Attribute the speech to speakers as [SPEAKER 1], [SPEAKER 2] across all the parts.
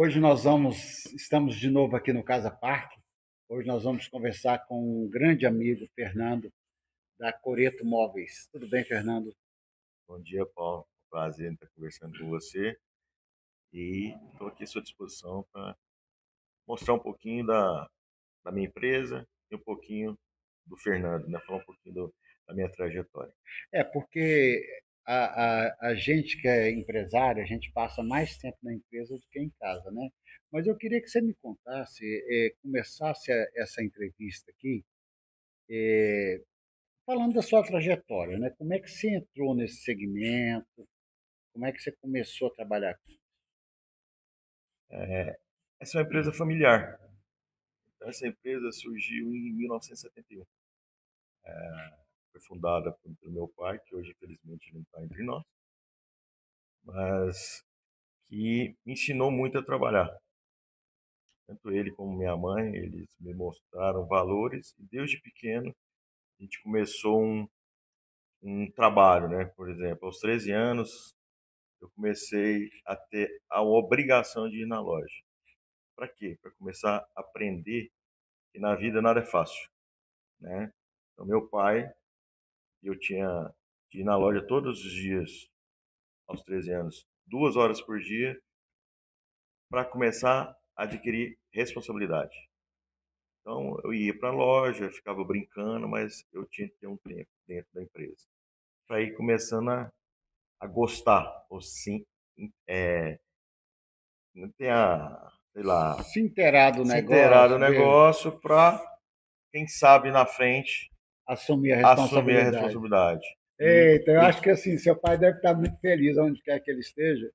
[SPEAKER 1] Hoje estamos de novo aqui no Casa Parque. Hoje nós vamos conversar com um grande amigo, Fernando, da Coreto Móveis. Tudo bem, Fernando?
[SPEAKER 2] Bom dia, Paulo. Prazer em estar conversando com você. E estou aqui à sua disposição para mostrar um pouquinho da minha empresa e um pouquinho do Fernando, né? Falar um pouquinho da minha trajetória.
[SPEAKER 1] Porque a gente que é empresário, a gente passa mais tempo na empresa do que em casa, né? Mas eu queria que você me contasse, começasse essa entrevista aqui, falando da sua trajetória, né? Como é que você entrou nesse segmento? Como é que você começou a trabalhar aqui?
[SPEAKER 2] Essa é uma empresa familiar. Então, essa empresa surgiu em 1971. Foi fundada pelo meu pai, que hoje, infelizmente, não está entre nós, mas que me ensinou muito a trabalhar. Tanto ele como minha mãe, eles me mostraram valores e desde pequeno a gente começou um trabalho, né? Por exemplo, aos 13 anos, eu comecei a ter a obrigação de ir na loja. Para quê? Para começar a aprender que na vida nada é fácil, né? Então, meu pai, eu tinha que ir na loja todos os dias, aos 13 anos, 2 horas por dia, para começar a adquirir responsabilidade. Então, eu ia para a loja, ficava brincando, mas eu tinha que ter um tempo dentro da empresa. Para ir começando a gostar, ou sim, é, ter a, sei lá,
[SPEAKER 1] Se inteirar do
[SPEAKER 2] se inteirar do
[SPEAKER 1] negócio, ver,
[SPEAKER 2] negócio para, quem sabe, na frente,
[SPEAKER 1] assumir a
[SPEAKER 2] assumir a
[SPEAKER 1] responsabilidade.
[SPEAKER 2] responsabilidade.
[SPEAKER 1] Eita, eu
[SPEAKER 2] E
[SPEAKER 1] acho que assim, seu pai deve estar muito feliz onde quer que ele esteja.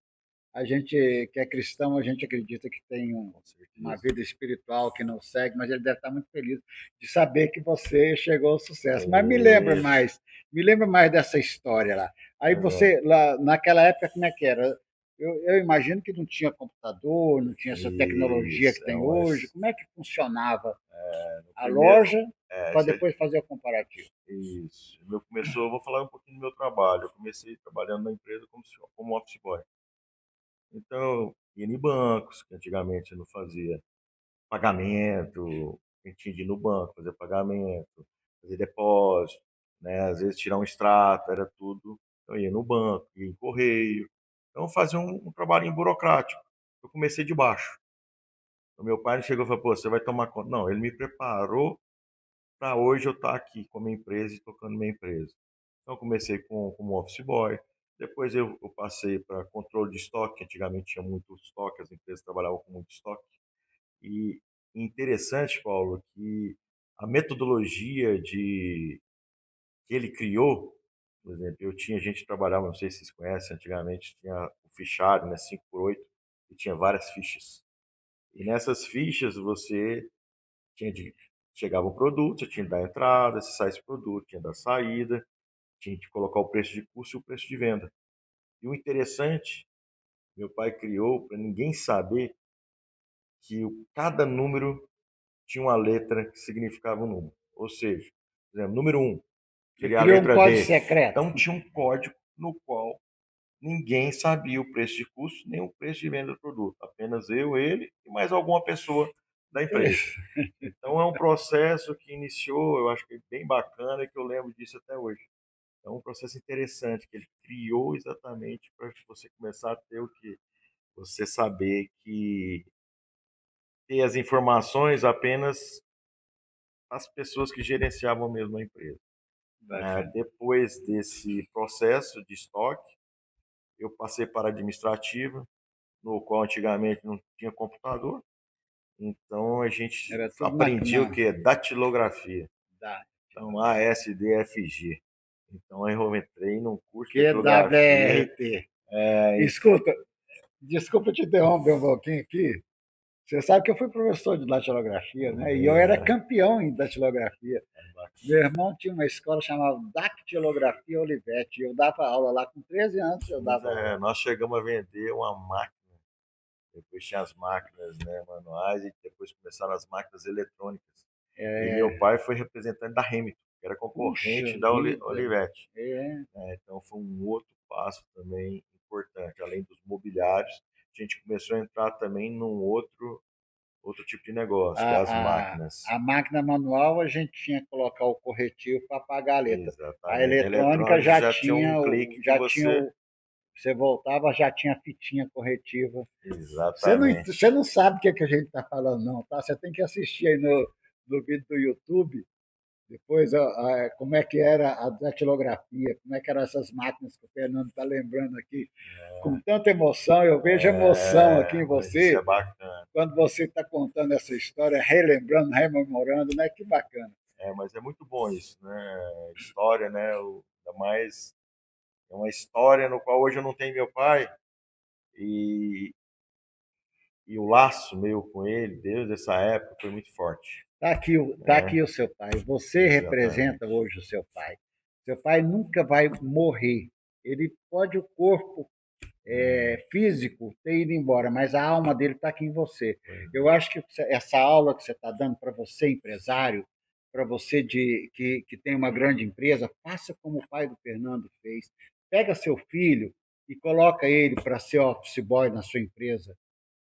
[SPEAKER 1] A gente que é cristão, a gente acredita que tem
[SPEAKER 2] com
[SPEAKER 1] uma
[SPEAKER 2] certeza.
[SPEAKER 1] vida espiritual que não segue, mas ele deve estar muito feliz de saber que você chegou ao sucesso. Mas
[SPEAKER 2] Isso.
[SPEAKER 1] me lembra mais dessa história lá. Aí
[SPEAKER 2] Aham.
[SPEAKER 1] você, lá naquela época, como é que era? Eu imagino que não tinha computador, não tinha essa tecnologia que
[SPEAKER 2] Isso. É
[SPEAKER 1] tem
[SPEAKER 2] uma,
[SPEAKER 1] hoje. Como é que funcionava
[SPEAKER 2] no
[SPEAKER 1] a
[SPEAKER 2] primeiro,
[SPEAKER 1] loja para depois fazer o comparativo?
[SPEAKER 2] isso. Eu vou falar um pouquinho do meu trabalho. Eu comecei trabalhando na empresa como office boy. Então, eu ia em bancos, que antigamente eu não fazia pagamento, a gente tinha de ir no banco, fazer pagamento, fazer depósito, né? Às vezes tirar um extrato, era tudo. Eu ia no banco, ia em correio. Então, eu fazia um trabalhinho burocrático. Eu comecei de baixo. O meu pai chegou e falou, pô, você vai tomar conta. Não, ele me preparou para hoje eu estar aqui com a minha empresa e tocando minha empresa. Então, eu comecei como office boy. Depois eu passei para controle de estoque. Antigamente tinha muito estoque, as empresas trabalhavam com muito estoque. E interessante, Paulo, que a metodologia que ele criou, por exemplo, a gente trabalhava, não sei se vocês conhecem, antigamente tinha o fichário, né, 5x8, e tinha várias fichas. E nessas fichas você tinha de, chegava o produto, você tinha que dar a entrada, se sai esse produto, tinha que dar a saída, tinha que colocar o preço de custo e o preço de venda. E o interessante, meu pai criou para ninguém saber que cada número tinha uma letra que significava um número. Ou seja, por exemplo, número um
[SPEAKER 1] Ele
[SPEAKER 2] seria a
[SPEAKER 1] criou um
[SPEAKER 2] letra
[SPEAKER 1] código
[SPEAKER 2] D.
[SPEAKER 1] secreto.
[SPEAKER 2] Então tinha um código no qual ninguém sabia o preço de custo nem o preço de venda do produto. Apenas eu, ele e mais alguma pessoa da empresa. Então é um processo que iniciou, eu acho que é bem bacana e que eu lembro disso até hoje. É um processo interessante que ele criou exatamente para você começar a ter o que você saber que ter as informações apenas as pessoas que gerenciavam mesmo a empresa.
[SPEAKER 1] Bacana.
[SPEAKER 2] Depois desse processo de estoque, eu passei para a administrativa, no qual antigamente não tinha computador, então a gente
[SPEAKER 1] Era tudo
[SPEAKER 2] aprendia o
[SPEAKER 1] na,
[SPEAKER 2] que é datilografia,
[SPEAKER 1] da
[SPEAKER 2] então ASDFG. Então aí eu entrei num curso de datilografia,
[SPEAKER 1] QWRT.
[SPEAKER 2] então,
[SPEAKER 1] Escuta, desculpa te interromper um pouquinho aqui. Você sabe que eu fui professor de datilografia, né? E eu era
[SPEAKER 2] é,
[SPEAKER 1] campeão em datilografia. Meu irmão tinha uma escola chamada Dactilografia Olivetti. Eu dava aula lá com 13 anos, eu dava aula.
[SPEAKER 2] nós chegamos a vender uma máquina, depois tinha as máquinas, né, manuais e depois começaram as máquinas eletrônicas. E meu pai foi representante da Hamilton, que era
[SPEAKER 1] Puxa
[SPEAKER 2] concorrente da
[SPEAKER 1] vida.
[SPEAKER 2] Olivetti.
[SPEAKER 1] É,
[SPEAKER 2] Então foi um outro passo também importante, além dos mobiliários. a gente começou a entrar também num outro tipo de negócio, que é as
[SPEAKER 1] A, a,
[SPEAKER 2] máquinas.
[SPEAKER 1] a máquina manual a gente tinha que colocar o corretivo para apagar a letra. A
[SPEAKER 2] Exatamente.
[SPEAKER 1] eletrônica
[SPEAKER 2] Eletrônicos
[SPEAKER 1] já
[SPEAKER 2] já tinha um
[SPEAKER 1] tinha,
[SPEAKER 2] clique que
[SPEAKER 1] já tinha
[SPEAKER 2] você.
[SPEAKER 1] você voltava, já tinha a fitinha corretiva.
[SPEAKER 2] Exatamente.
[SPEAKER 1] Você não sabe o que, é que a gente está falando, não, tá? Você tem que assistir aí no vídeo do YouTube. Depois, como é que era a datilografia, como é que eram essas máquinas que o Fernando está lembrando aqui, com tanta emoção, eu vejo emoção aqui em
[SPEAKER 2] Mas isso é
[SPEAKER 1] você,
[SPEAKER 2] bacana.
[SPEAKER 1] quando você está contando essa história, relembrando, rememorando, né? Que bacana.
[SPEAKER 2] Mas é muito bom isso, né? História, né? Ainda mais é uma história no qual hoje eu não tenho meu pai e, e o laço meu com ele, desde essa época, foi muito forte,
[SPEAKER 1] Tá
[SPEAKER 2] né?
[SPEAKER 1] aqui o seu pai. Você representa
[SPEAKER 2] Exatamente.
[SPEAKER 1] hoje o seu pai. Seu pai nunca vai morrer. Ele pode o corpo físico ter ido embora, mas a alma dele está aqui em você. Eu acho que essa aula que você está dando para você, empresário, para você que tem uma grande empresa, faça como o pai do Fernando fez. Pega seu filho e coloca ele para ser office boy na sua empresa.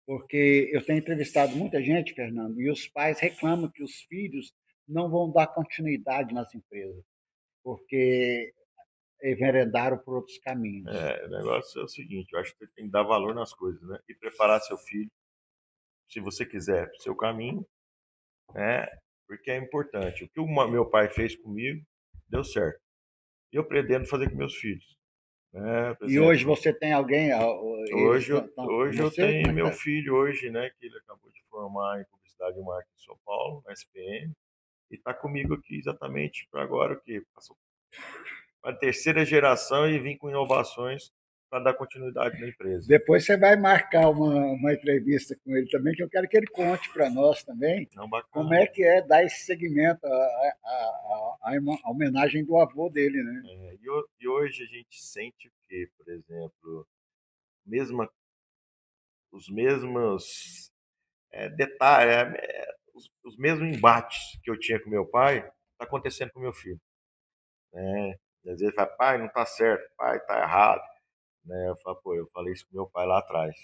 [SPEAKER 1] Porque eu tenho entrevistado muita gente, Fernando, e os pais reclamam que os filhos não vão dar continuidade nas empresas, porque enveredaram por outros caminhos.
[SPEAKER 2] O negócio é o seguinte, eu acho que você tem que dar valor nas coisas, né? E preparar seu filho, se você quiser, para o seu caminho, né? Porque é importante. O que o meu pai fez comigo, deu certo. E eu pretendo fazer com meus filhos, né? Por
[SPEAKER 1] E hoje
[SPEAKER 2] exemplo,
[SPEAKER 1] você tem alguém, eles
[SPEAKER 2] hoje eu,
[SPEAKER 1] estão com
[SPEAKER 2] hoje eu
[SPEAKER 1] você? Como
[SPEAKER 2] tenho
[SPEAKER 1] é que
[SPEAKER 2] meu
[SPEAKER 1] tá?
[SPEAKER 2] filho hoje, né? Que ele acabou de formar em Publicidade e Marketing em São Paulo, na SPM, e está comigo aqui exatamente para agora, que passou para a terceira geração e vim com inovações para dar continuidade na empresa.
[SPEAKER 1] Depois você vai marcar uma entrevista com ele também, que eu quero que ele conte para nós também
[SPEAKER 2] Não,
[SPEAKER 1] como
[SPEAKER 2] bacana.
[SPEAKER 1] é que é dar esse segmento, a homenagem do avô dele, né?
[SPEAKER 2] E hoje a gente sente que, por exemplo, mesma, os mesmos detalhes, os mesmos embates que eu tinha com meu pai, está acontecendo com meu filho. Né? E às vezes fala, pai, não está certo, pai, está errado. Né? Eu falo, pô, eu falei isso com meu pai lá atrás.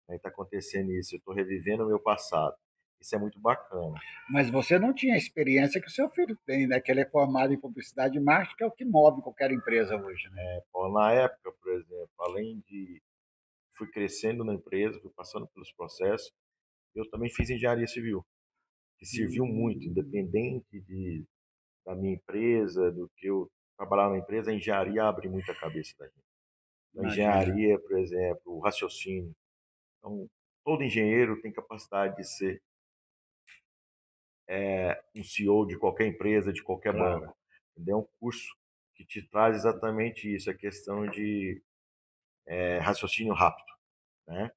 [SPEAKER 2] Aí está acontecendo isso, eu estou revivendo o meu passado. Isso é muito bacana.
[SPEAKER 1] Mas você não tinha a experiência que o seu filho tem, né? Que ele é formado em publicidade e marketing, que é o que move qualquer empresa hoje, né?
[SPEAKER 2] Pô, na época, por exemplo, além de fui crescendo na empresa, fui passando pelos processos, eu também fiz engenharia civil, que serviu muito, independente da minha empresa, do que eu trabalhar na empresa, a engenharia abre muita cabeça da gente. A
[SPEAKER 1] Imagina.
[SPEAKER 2] engenharia, por exemplo, o raciocínio. Então, todo engenheiro tem capacidade de ser um CEO de qualquer empresa, de qualquer
[SPEAKER 1] Claro.
[SPEAKER 2] banco. Entendeu? É um curso que te traz exatamente isso, a questão de raciocínio rápido, né?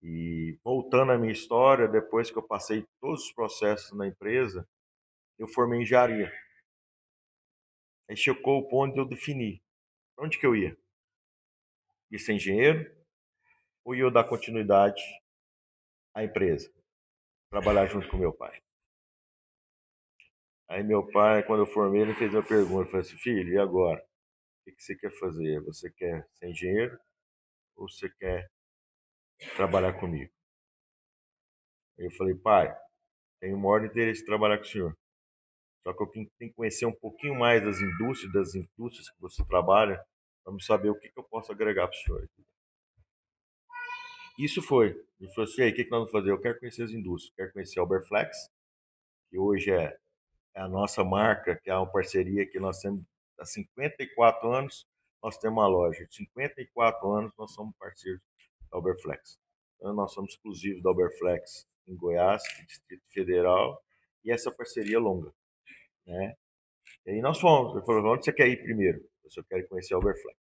[SPEAKER 2] E voltando à minha história, depois que eu passei todos os processos na empresa, eu formei em engenharia. Aí chegou o ponto de eu definir para onde que eu ia. Ia ser engenheiro ou ia eu dar continuidade à empresa, trabalhar junto com meu pai. Aí meu pai, quando eu formei, ele fez uma pergunta, ele falou assim, filho, e agora? O que você quer fazer? Você quer ser engenheiro ou você quer trabalhar comigo? Aí eu falei, pai, tenho o maior interesse em trabalhar com o senhor. Só que eu tenho que conhecer um pouquinho mais das indústrias que você trabalha, para saber o que eu posso agregar para o senhor. Isso foi. Ele falou assim, aí, o que nós vamos fazer? Eu quero conhecer as indústrias, quero conhecer a Uberflex, que hoje é a nossa marca, que é uma parceria que nós temos há 54 anos, nós temos uma loja. De 54 anos nós somos parceiros da Uberflex. Então, nós somos exclusivos da Uberflex em Goiás, Distrito Federal, e essa parceria é longa. Né? E aí nós fomos. Ele falou, onde você quer ir primeiro? Eu só quero conhecer a Uberflex.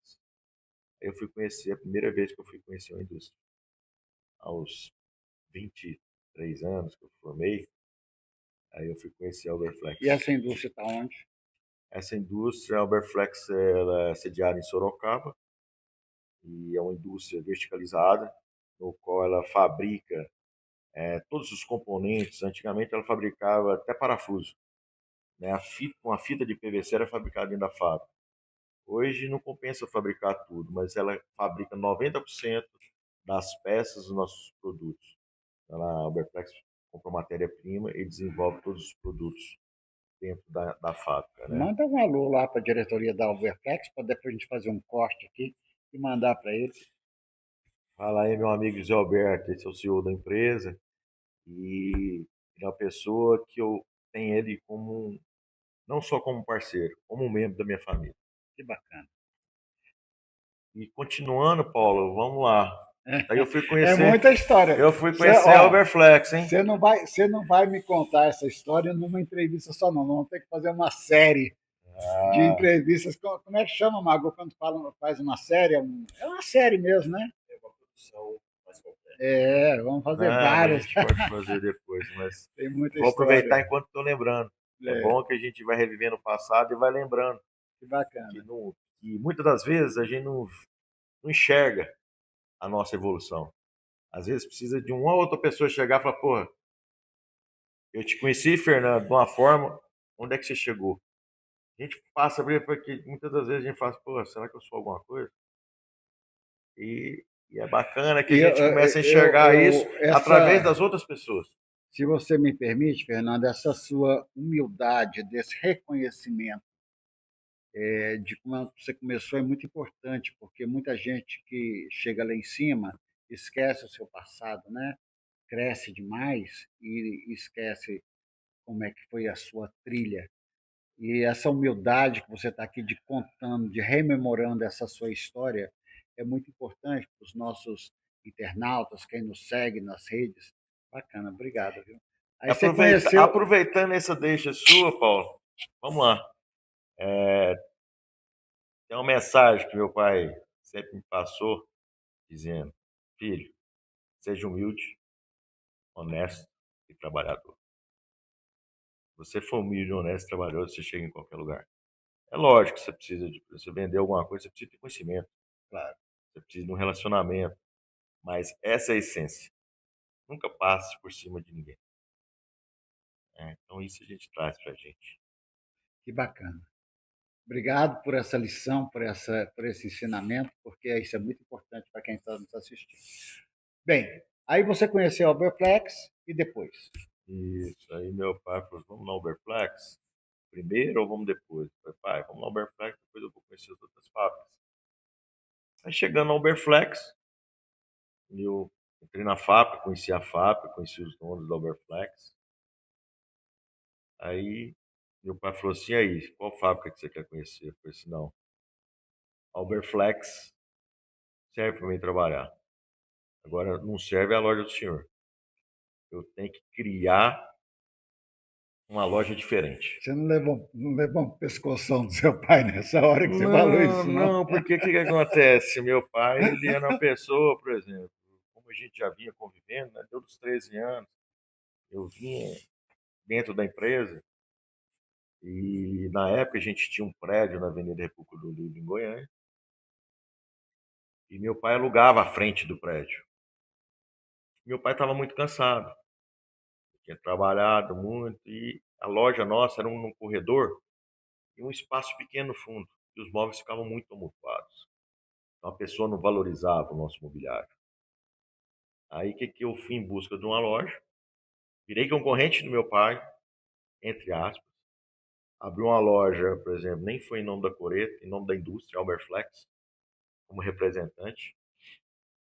[SPEAKER 2] Aí eu fui conhecer, a primeira vez que eu fui conhecer uma indústria. Aos 23 anos que eu formei, aí eu fui conhecer a Uberflex.
[SPEAKER 1] E essa indústria está onde?
[SPEAKER 2] Essa indústria, a Uberflex, ela é sediada em Sorocaba e é uma indústria verticalizada, no qual ela fabrica todos os componentes. Antigamente ela fabricava até parafuso. Né? Com a fita de PVC era fabricada dentro da fábrica. Hoje não compensa fabricar tudo, mas ela fabrica 90% das peças dos nossos produtos. Então, a Uberflex compra matéria-prima e desenvolve todos os produtos dentro da fábrica, né?
[SPEAKER 1] Manda um alô lá para a diretoria da Uberflex, para depois a gente fazer um corte aqui e mandar para eles.
[SPEAKER 2] Fala aí, meu amigo José Alberto, esse é o CEO da empresa e ele é uma pessoa que eu tenho ele como, não só como parceiro, como um membro da minha família.
[SPEAKER 1] Que bacana.
[SPEAKER 2] E continuando, Paulo, vamos lá. Aí
[SPEAKER 1] É muita história.
[SPEAKER 2] eu fui
[SPEAKER 1] Você,
[SPEAKER 2] conhecer a
[SPEAKER 1] ó,
[SPEAKER 2] Uberflex, hein?
[SPEAKER 1] você não vai me contar essa história numa entrevista só, não. Vamos ter que fazer uma série de
[SPEAKER 2] Ah,
[SPEAKER 1] entrevistas. Como é que chama, Mago, quando faz uma série? É uma série mesmo, né?
[SPEAKER 2] é uma produção mais completa.
[SPEAKER 1] É, vamos fazer
[SPEAKER 2] Não, mas a
[SPEAKER 1] várias.
[SPEAKER 2] gente pode fazer depois, mas
[SPEAKER 1] Tem muita
[SPEAKER 2] vou
[SPEAKER 1] história.
[SPEAKER 2] aproveitar enquanto estou lembrando. É
[SPEAKER 1] É,
[SPEAKER 2] bom que a gente vai revivendo o passado e vai lembrando
[SPEAKER 1] que
[SPEAKER 2] que,
[SPEAKER 1] bacana.
[SPEAKER 2] não, que muitas das vezes a gente não enxerga a nossa evolução. Às vezes precisa de uma outra pessoa chegar e falar, porra, eu te conheci, Fernando, de uma forma, onde é que você chegou? A gente passa porque muitas das vezes a gente fala, pô, será que eu sou alguma coisa? E é bacana que a
[SPEAKER 1] E
[SPEAKER 2] gente comece a enxergar isso através das outras pessoas.
[SPEAKER 1] se você me permite, Fernando, essa sua humildade, desse reconhecimento de como você começou é muito importante, porque muita gente que chega lá em cima esquece o seu passado, né? Cresce demais e esquece como é que foi a sua trilha. E essa humildade que você está aqui de contando, de rememorando essa sua história, é muito importante para os nossos internautas, quem nos segue nas redes. Bacana, obrigado, viu? Aí você conheceu.
[SPEAKER 2] Aproveitando essa deixa sua, Paulo, vamos lá. Tem uma mensagem que meu pai sempre me passou, dizendo: filho, seja humilde, honesto e trabalhador. Se você for humilde, honesto e trabalhador, você chega em qualquer lugar. É lógico que você precisa de, você vender alguma coisa, você precisa de conhecimento,
[SPEAKER 1] Claro,
[SPEAKER 2] você precisa de um relacionamento, mas essa é a essência. Nunca passe por cima de ninguém, né? Então isso a gente traz pra gente.
[SPEAKER 1] que bacana. Obrigado por essa lição, por esse ensinamento, porque isso é muito importante para quem está nos assistindo. Bem, aí você conheceu a Uberflex e depois?
[SPEAKER 2] Isso, aí meu pai falou, vamos na Uberflex primeiro ou vamos depois? Eu falei, pai, vamos na Uberflex, depois eu vou conhecer as outras fábricas. Aí chegando na Uberflex, eu entrei na fábrica, conheci os donos da Uberflex. Aí meu pai falou assim, e aí, qual fábrica que você quer conhecer? Eu falei assim, não, a Uberflex serve para mim trabalhar. Agora não serve a loja do senhor. Eu tenho que criar uma loja diferente.
[SPEAKER 1] Você não levou um pescoção do seu pai nessa hora que você falou
[SPEAKER 2] Não,
[SPEAKER 1] isso, não?
[SPEAKER 2] não, porque o que acontece? Meu pai, ele era uma pessoa, por exemplo, como a gente já vinha convivendo, né, desde os 13 anos, eu vinha dentro da empresa e na época a gente tinha um prédio na Avenida República do Livro, em Goiânia, e meu pai alugava a frente do prédio. Meu pai estava muito cansado, tinha trabalhado muito e a loja nossa era num corredor e um espaço pequeno no fundo, e os móveis ficavam muito tumultuados. Então a pessoa não valorizava o nosso mobiliário. Aí o que, que eu fui em busca de uma loja, virei concorrente do meu pai, entre aspas, abri uma loja, por exemplo, nem foi em nome da Coreto, em nome da indústria, Alberflex, como representante,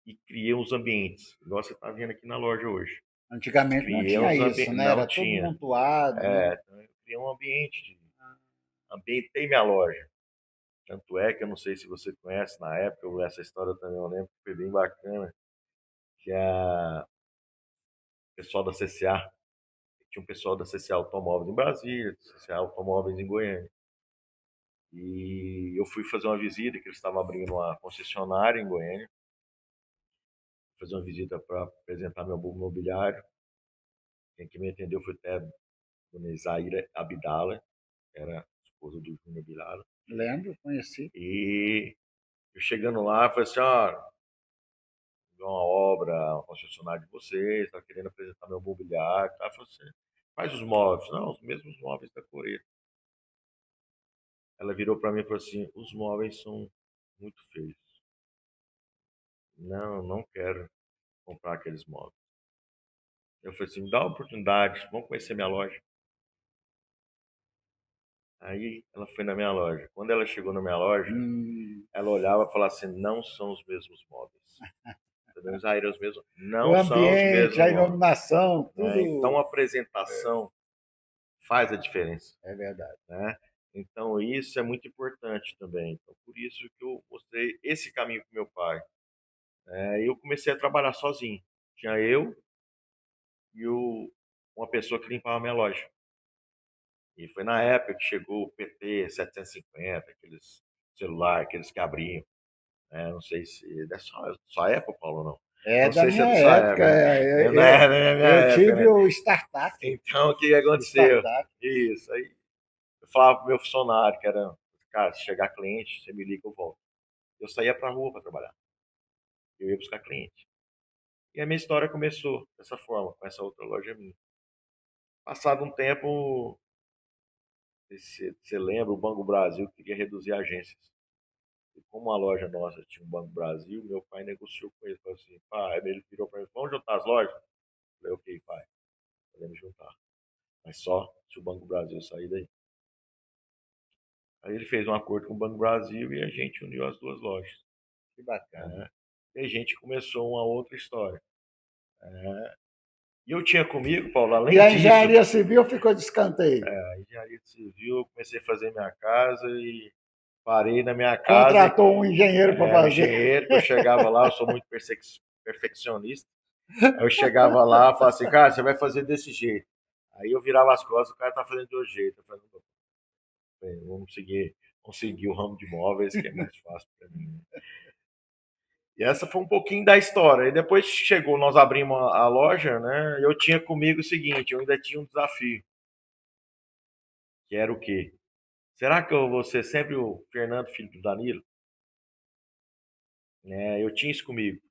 [SPEAKER 2] e criei uns ambientes, igual você está vendo aqui na loja hoje.
[SPEAKER 1] Antigamente não
[SPEAKER 2] Criei
[SPEAKER 1] tinha
[SPEAKER 2] uns
[SPEAKER 1] isso,
[SPEAKER 2] ambientes,
[SPEAKER 1] né?
[SPEAKER 2] não
[SPEAKER 1] Era todo
[SPEAKER 2] tinha.
[SPEAKER 1] montuado, né?
[SPEAKER 2] Então eu criei um ambiente, ambientei minha loja. Tanto é que eu não sei se você conhece, na época, essa história também eu lembro, que foi bem bacana, que o pessoal da CCA, tinha um pessoal da CCA Automóveis em Brasília, CCA Automóveis em Goiânia. E eu fui fazer uma visita, que eles estavam abrindo uma concessionária em Goiânia, fazer uma visita para apresentar meu mobiliário. Quem que me atendeu foi até a dona Isaíra Abdala, que era a esposa do Júnior Abdala.
[SPEAKER 1] Lembro, conheci.
[SPEAKER 2] E eu chegando lá, falei assim, ó, uma obra, uma concessionária de vocês, está querendo apresentar meu mobiliário, tá? Falei assim, faz os móveis. Não, os mesmos móveis da Coreia. Ela virou para mim e falou assim, os móveis são muito feios. não quero comprar aqueles móveis. Eu falei assim, me dá uma oportunidade, vamos conhecer minha loja. Aí ela foi na minha loja. Quando ela chegou na minha loja,
[SPEAKER 1] Hum,
[SPEAKER 2] ela olhava e falava assim, não são os mesmos móveis. Entendeu? Eram os mesmos,
[SPEAKER 1] o
[SPEAKER 2] não são os
[SPEAKER 1] ambiente,
[SPEAKER 2] mesmos
[SPEAKER 1] a
[SPEAKER 2] móveis.
[SPEAKER 1] iluminação,
[SPEAKER 2] Então
[SPEAKER 1] tudo
[SPEAKER 2] a apresentação faz a diferença,
[SPEAKER 1] é verdade.
[SPEAKER 2] né? Então isso é muito importante também. Então por isso que eu mostrei esse caminho com meu pai. Eu comecei a trabalhar sozinho. Tinha eu e uma pessoa que limpava a minha loja. E foi na época que chegou o PT 750, aqueles celular, aqueles que abriam. Não sei se é da sua época, Paulo, não.
[SPEAKER 1] É
[SPEAKER 2] Não
[SPEAKER 1] da
[SPEAKER 2] sei se é
[SPEAKER 1] minha
[SPEAKER 2] da sua
[SPEAKER 1] época.
[SPEAKER 2] época, né? Não é da minha
[SPEAKER 1] Eu
[SPEAKER 2] época,
[SPEAKER 1] tive
[SPEAKER 2] né?
[SPEAKER 1] o startup,
[SPEAKER 2] Então, o que aconteceu?
[SPEAKER 1] startup.
[SPEAKER 2] Isso, aí eu falava pro meu funcionário, que era, cara, se chegar cliente, você me liga, eu volto. Eu saía pra rua para trabalhar. Eu ia buscar cliente. E a minha história começou dessa forma, com essa outra loja minha. Passado um tempo, você lembra, o Banco Brasil queria reduzir agências. E como a loja nossa tinha um Banco Brasil, meu pai negociou com ele. Falou assim, pai, ele virou para mim, vamos juntar as lojas? Eu falei, ok, pai, podemos juntar. Mas só se o Banco Brasil sair daí. Aí ele fez um acordo com o Banco Brasil e a gente uniu as duas lojas.
[SPEAKER 1] Que bacana.
[SPEAKER 2] Né? E a gente começou uma outra história. E eu tinha comigo, Paulo,
[SPEAKER 1] E
[SPEAKER 2] além
[SPEAKER 1] a
[SPEAKER 2] disso,
[SPEAKER 1] engenharia civil ficou de escanteio.
[SPEAKER 2] a engenharia civil, eu comecei a fazer minha casa e parei na minha casa.
[SPEAKER 1] Contratou um engenheiro para
[SPEAKER 2] O
[SPEAKER 1] fazer.
[SPEAKER 2] engenheiro, que eu chegava lá, eu sou muito perfeccionista. Aí eu chegava lá e falava assim, cara, você vai fazer desse jeito. Aí eu virava as costas, o cara tá fazendo de outro jeito. Eu falei, vamos seguir o ramo de imóveis, que é mais fácil para mim. E essa foi um pouquinho da história. E depois chegou, nós abrimos a loja, né? Eu tinha comigo o seguinte, eu ainda tinha um desafio, que era o quê? Será que eu vou ser sempre o Fernando, filho do Danilo? Eu tinha isso comigo.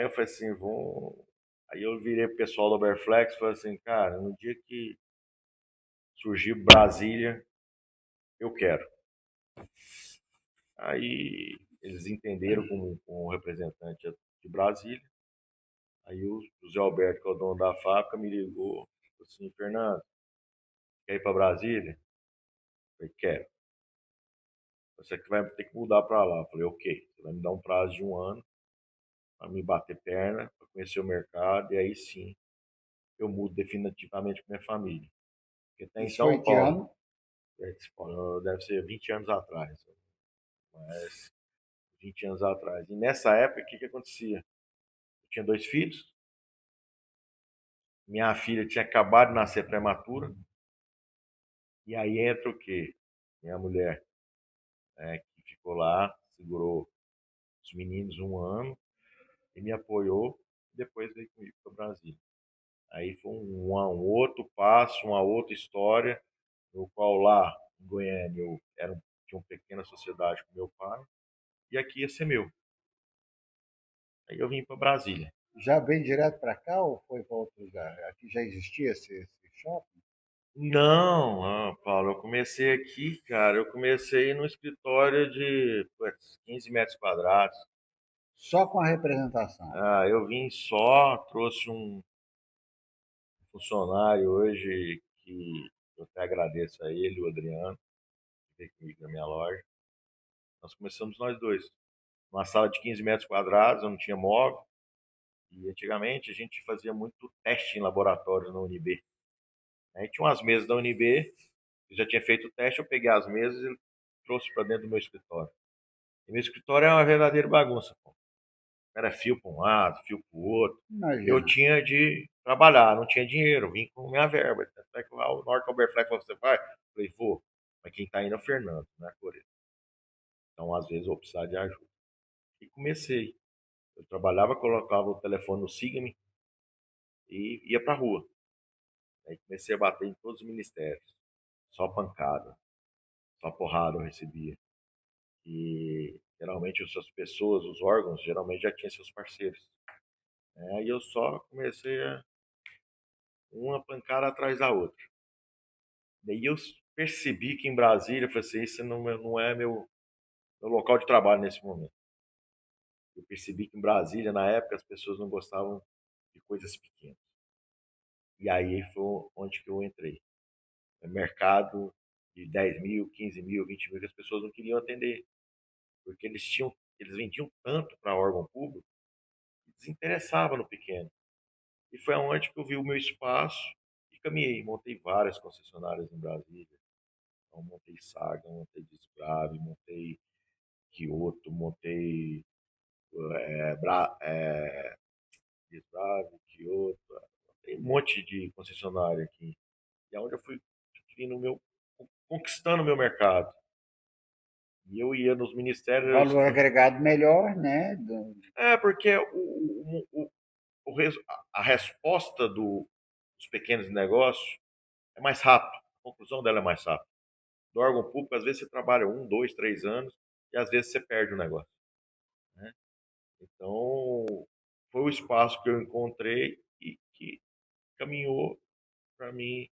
[SPEAKER 2] Eu falei assim, vou. Aí eu virei pro pessoal do Uberflex e falei assim, cara, no dia que surgir Brasília, eu quero. Aí eles entenderam como representante de Brasília. Aí o José Alberto, que é o dono da fábrica, me ligou, falou assim, Fernando, quer ir para Brasília? Eu falei, quero. Você que vai ter que mudar para lá. Eu falei, ok, você vai me dar um prazo de 1 ano para me bater perna, para conhecer o mercado, e aí sim eu mudo definitivamente com minha família. Porque até
[SPEAKER 1] Isso foi
[SPEAKER 2] então,
[SPEAKER 1] que
[SPEAKER 2] Paulo,
[SPEAKER 1] ano?
[SPEAKER 2] deve ser 20 anos atrás, mas 20 anos atrás. E nessa época, o que acontecia? Eu tinha 2 filhos, minha filha tinha acabado de nascer prematura, e aí entra o quê? Minha mulher, que ficou lá, segurou os meninos 1 ano e me apoiou, e depois veio comigo para o Brasil. Aí foi um outro passo, uma outra história, no qual lá em Goiânia eu tinha uma pequena sociedade com meu pai, e aqui ia ser meu. Aí eu vim para Brasília.
[SPEAKER 1] Já veio direto para cá ou foi para outro lugar? Aqui já existia esse shopping?
[SPEAKER 2] Não, Paulo, eu comecei aqui, cara, eu comecei no escritório de 15 metros quadrados.
[SPEAKER 1] Só com a representação.
[SPEAKER 2] Eu vim só, trouxe um funcionário hoje que eu até agradeço a ele, o Adriano, que veio comigo na minha loja. Nós começamos nós dois. Uma sala de 15 metros quadrados, eu não tinha móvel. E antigamente a gente fazia muito teste em laboratório na UNB. Aí tinha umas mesas da UNB, eu já tinha feito o teste, eu peguei as mesas e trouxe para dentro do meu escritório. E meu escritório é uma verdadeira bagunça. Pô. Era fio para um lado, fio para o outro. Eu
[SPEAKER 1] Imagina.
[SPEAKER 2] tinha de trabalhar, não tinha dinheiro, vim com minha verba. Até que lá o Norte Alberflex falou, você vai? Eu falei, vou. Mas quem está indo é o Fernando, né, Coreia? Então, às vezes, eu vou precisar de ajuda. E comecei. Eu trabalhava, colocava o telefone no Siga-me e ia para a rua. Aí comecei a bater em todos os ministérios. Só pancada, só porrada eu recebia. E geralmente essas pessoas, os órgãos, geralmente já tinham seus parceiros. Aí eu só comecei a uma pancada atrás da outra. Daí eu percebi que em Brasília, eu falei assim, esse não é meu local de trabalho nesse momento. Eu percebi que em Brasília, na época, as pessoas não gostavam de coisas pequenas. E aí foi onde que eu entrei. Mercado de 10 mil, 15 mil, 20 mil, que as pessoas não queriam atender, porque eles vendiam tanto para órgão público, que desinteressava no pequeno. E foi aonde que eu vi o meu espaço e caminhei. Montei várias concessionárias em Brasília. Então, montei Saga, montei Desbrave, montei Kyoto, montei Desbrave, Kyoto. Tem um monte de concessionária aqui. E é onde eu fui adquirindo conquistando o meu mercado. E eu ia nos ministérios.
[SPEAKER 1] Valor agregado melhor, né?
[SPEAKER 2] Porque a resposta dos pequenos negócios é mais rápida. A conclusão dela é mais rápida. Do órgão público, às vezes você trabalha 1, 2, 3 anos e às vezes você perde o negócio. Né? Então, foi o espaço que eu encontrei e que caminhou para mim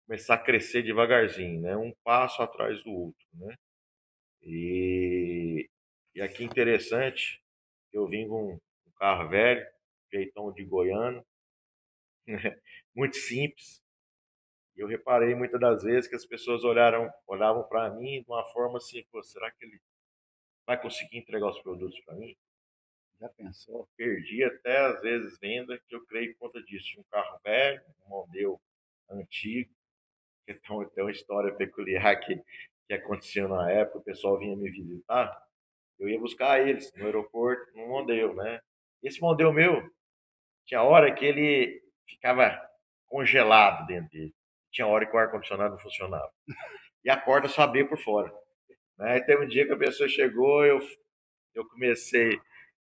[SPEAKER 2] começar a crescer devagarzinho, né? Um passo atrás do outro, né? E aqui interessante, eu vim com um carro velho, jeitão de goiano, muito simples. E eu reparei muitas das vezes que as pessoas olhavam para mim de uma forma assim, pô, será que ele vai conseguir entregar os produtos para mim?
[SPEAKER 1] Já pensou?
[SPEAKER 2] Perdi até às vezes venda, que eu creio por conta disso. Tinha um carro velho, um modelo antigo, que tem uma história peculiar que aconteceu na época, o pessoal vinha me visitar, eu ia buscar eles no aeroporto, num modelo, né? Esse modelo meu, tinha hora que ele ficava congelado dentro dele. Tinha hora que o ar-condicionado não funcionava. E a porta só abria por fora. Né? Aí teve um dia que a pessoa chegou, eu comecei.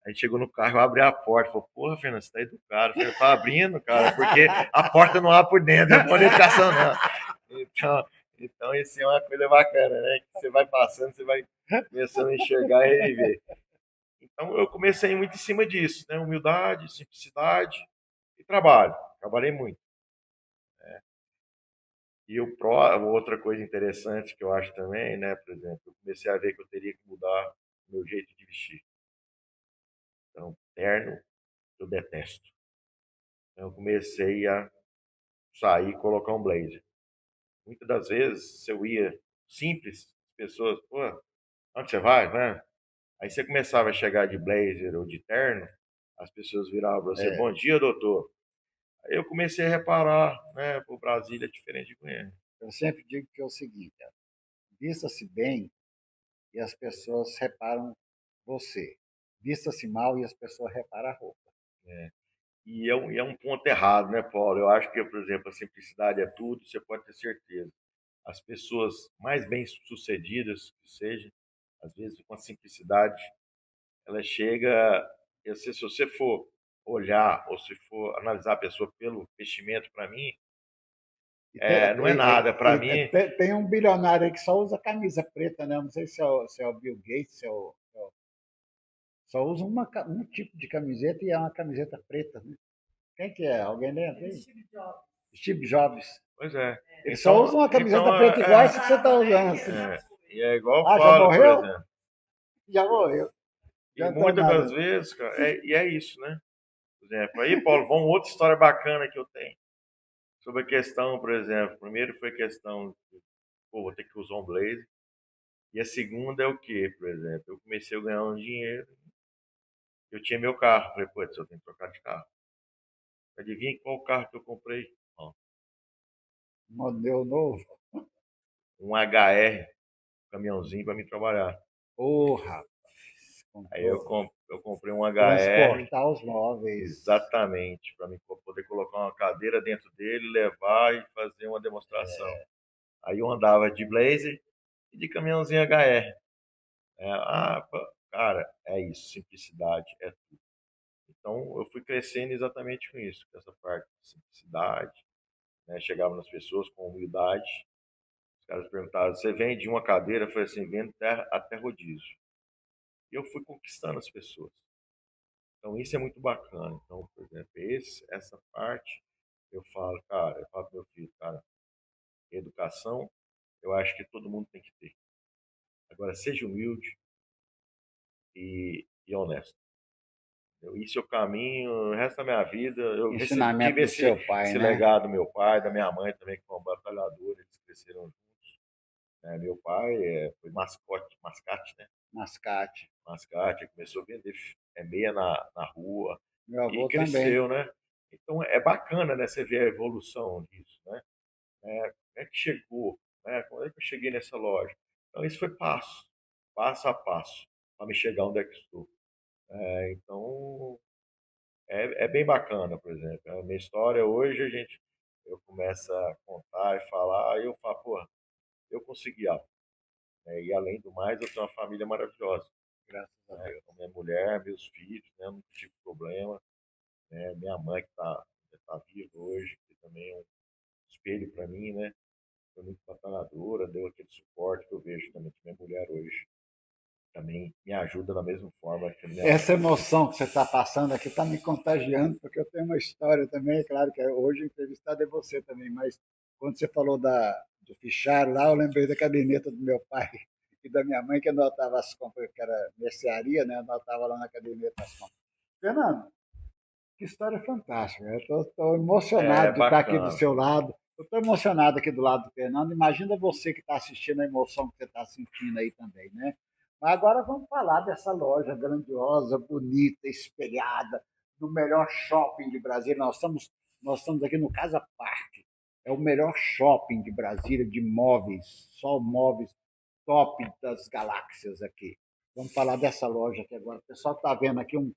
[SPEAKER 2] A gente chegou no carro, eu abri a porta. Falei, porra, Fernando, você tá educado. Eu falei, tá abrindo, cara, porque a porta não abre por dentro, não é por educação, não. Então, isso é uma coisa bacana, né? Que você vai passando, você vai começando a enxergar e ver. Então, eu comecei muito em cima disso, né? Humildade, simplicidade e trabalho. Trabalhei muito. E outra coisa interessante que eu acho também, né? Por exemplo, eu comecei a ver que eu teria que mudar o meu jeito de vestir. Então, terno eu detesto. Então, eu comecei a sair e colocar um blazer. Muitas das vezes, se eu ia simples, as pessoas, pô, onde você vai, né? Aí você começava a chegar de blazer ou de terno, as pessoas viravam para você,
[SPEAKER 1] É,
[SPEAKER 2] bom dia, doutor. Aí eu comecei a reparar, né? O Brasília é diferente de Goiânia.
[SPEAKER 1] eu sempre digo que é o seguinte, ó, vista-se bem e as pessoas reparam você. Vista-se mal e as pessoas reparam a roupa.
[SPEAKER 2] Né? E é um ponto errado, né, Paulo? Eu acho que, por exemplo, a simplicidade é tudo, você pode ter certeza. As pessoas mais bem-sucedidas que sejam, às vezes com a simplicidade, ela chega, se você for olhar ou se for analisar a pessoa pelo vestimento, para mim,
[SPEAKER 1] E tem,
[SPEAKER 2] não é nada. Para mim,
[SPEAKER 1] tem um bilionário aí que só usa camisa preta, né? Não sei se é o Bill Gates, só usa um tipo de camiseta e é uma camiseta preta, né? Quem que é? Alguém lembra? Steve Jobs.
[SPEAKER 2] pois é.
[SPEAKER 1] Ele só usa
[SPEAKER 2] Então,
[SPEAKER 1] uma camiseta
[SPEAKER 2] então
[SPEAKER 1] preta igual essa que você está usando. Assim.
[SPEAKER 2] e é igual eu
[SPEAKER 1] Ah, já
[SPEAKER 2] falo, por
[SPEAKER 1] morreu?
[SPEAKER 2] exemplo.
[SPEAKER 1] Já morreu.
[SPEAKER 2] E
[SPEAKER 1] Já não
[SPEAKER 2] muitas das
[SPEAKER 1] nada.
[SPEAKER 2] vezes, cara, e é isso, né? Por exemplo, aí, Paulo, vamos outra história bacana que eu tenho. Sobre a questão, por exemplo, primeiro foi a questão de, pô, vou ter que usar um blazer. E a segunda é o quê, por exemplo? Eu comecei a ganhar um dinheiro, eu tinha meu carro. Falei, pô, eu tenho que trocar de carro. Adivinha qual carro que eu comprei? Ó,
[SPEAKER 1] Modelo novo.
[SPEAKER 2] um HR, caminhãozinho para mim trabalhar.
[SPEAKER 1] Porra,
[SPEAKER 2] Aí eu,
[SPEAKER 1] comprou.
[SPEAKER 2] eu comprei um HR,
[SPEAKER 1] Transportar os móveis.
[SPEAKER 2] exatamente, para mim poder colocar uma cadeira dentro dele, levar e fazer uma demonstração. Aí eu andava de blazer e de caminhãozinho HR. Cara, é isso, simplicidade é tudo. Então eu fui crescendo exatamente com isso, com essa parte de simplicidade, né? Chegava nas pessoas com humildade. Os caras perguntavam, você vende uma cadeira? Eu falei assim, vendo até rodízio. E eu fui conquistando as pessoas. Então isso é muito bacana. Então, por exemplo, essa parte eu falo, cara, eu falo pro meu filho, cara, educação, eu acho que todo mundo tem que ter. Agora, seja humilde e honesto. Isso é o caminho, o resto da minha vida. Eu
[SPEAKER 1] Ensinamento
[SPEAKER 2] tive
[SPEAKER 1] do seu pai,
[SPEAKER 2] esse
[SPEAKER 1] né?
[SPEAKER 2] legado do meu pai, da minha mãe também, que foi um batalhador, eles cresceram juntos. Meu pai foi mascate, né?
[SPEAKER 1] Mascate.
[SPEAKER 2] Mascate, começou a vender meia na rua
[SPEAKER 1] Meu
[SPEAKER 2] e
[SPEAKER 1] avô também.
[SPEAKER 2] cresceu, né? Então é bacana, né, você ver a evolução disso, né? Como é que chegou, né? Como é que eu cheguei nessa loja? Então isso foi passo a passo, para me chegar onde é que estou. Então é bem bacana, por exemplo. A minha história hoje, eu começo a contar e falar, e eu falo, pô, eu consegui algo, né? E além do mais, eu tenho uma família maravilhosa,
[SPEAKER 1] Graças a
[SPEAKER 2] né?
[SPEAKER 1] Deus.
[SPEAKER 2] Com minha mulher, meus filhos, né? Eu não tive problema, né? Minha mãe que tá viva hoje, que também é um espelho para mim, né? Foi muito batalhadora, deu aquele suporte que eu vejo também que minha mulher hoje também me ajuda da mesma forma que a minha mãe.
[SPEAKER 1] Essa emoção que você está passando aqui está me contagiando, porque eu tenho uma história também, é claro que hoje o entrevistado é você também, mas quando você falou do fichário lá, eu lembrei da caderneta do meu pai e da minha mãe, que anotava as compras, que era mercearia, né? Anotava lá na caderneta as compras. Fernando, que história fantástica. Eu estou
[SPEAKER 2] É
[SPEAKER 1] emocionado de estar aqui do
[SPEAKER 2] bacana.
[SPEAKER 1] seu lado. Eu estou emocionado aqui do lado do Fernando. Imagina você que está assistindo a emoção que você está sentindo aí também, né? Mas agora vamos falar dessa loja grandiosa, bonita, espelhada, no melhor shopping de Brasília. Nós estamos aqui no Casa Parque. É o melhor shopping de Brasília de móveis, só móveis top das galáxias aqui. Vamos falar dessa loja aqui agora. O pessoal está vendo aqui um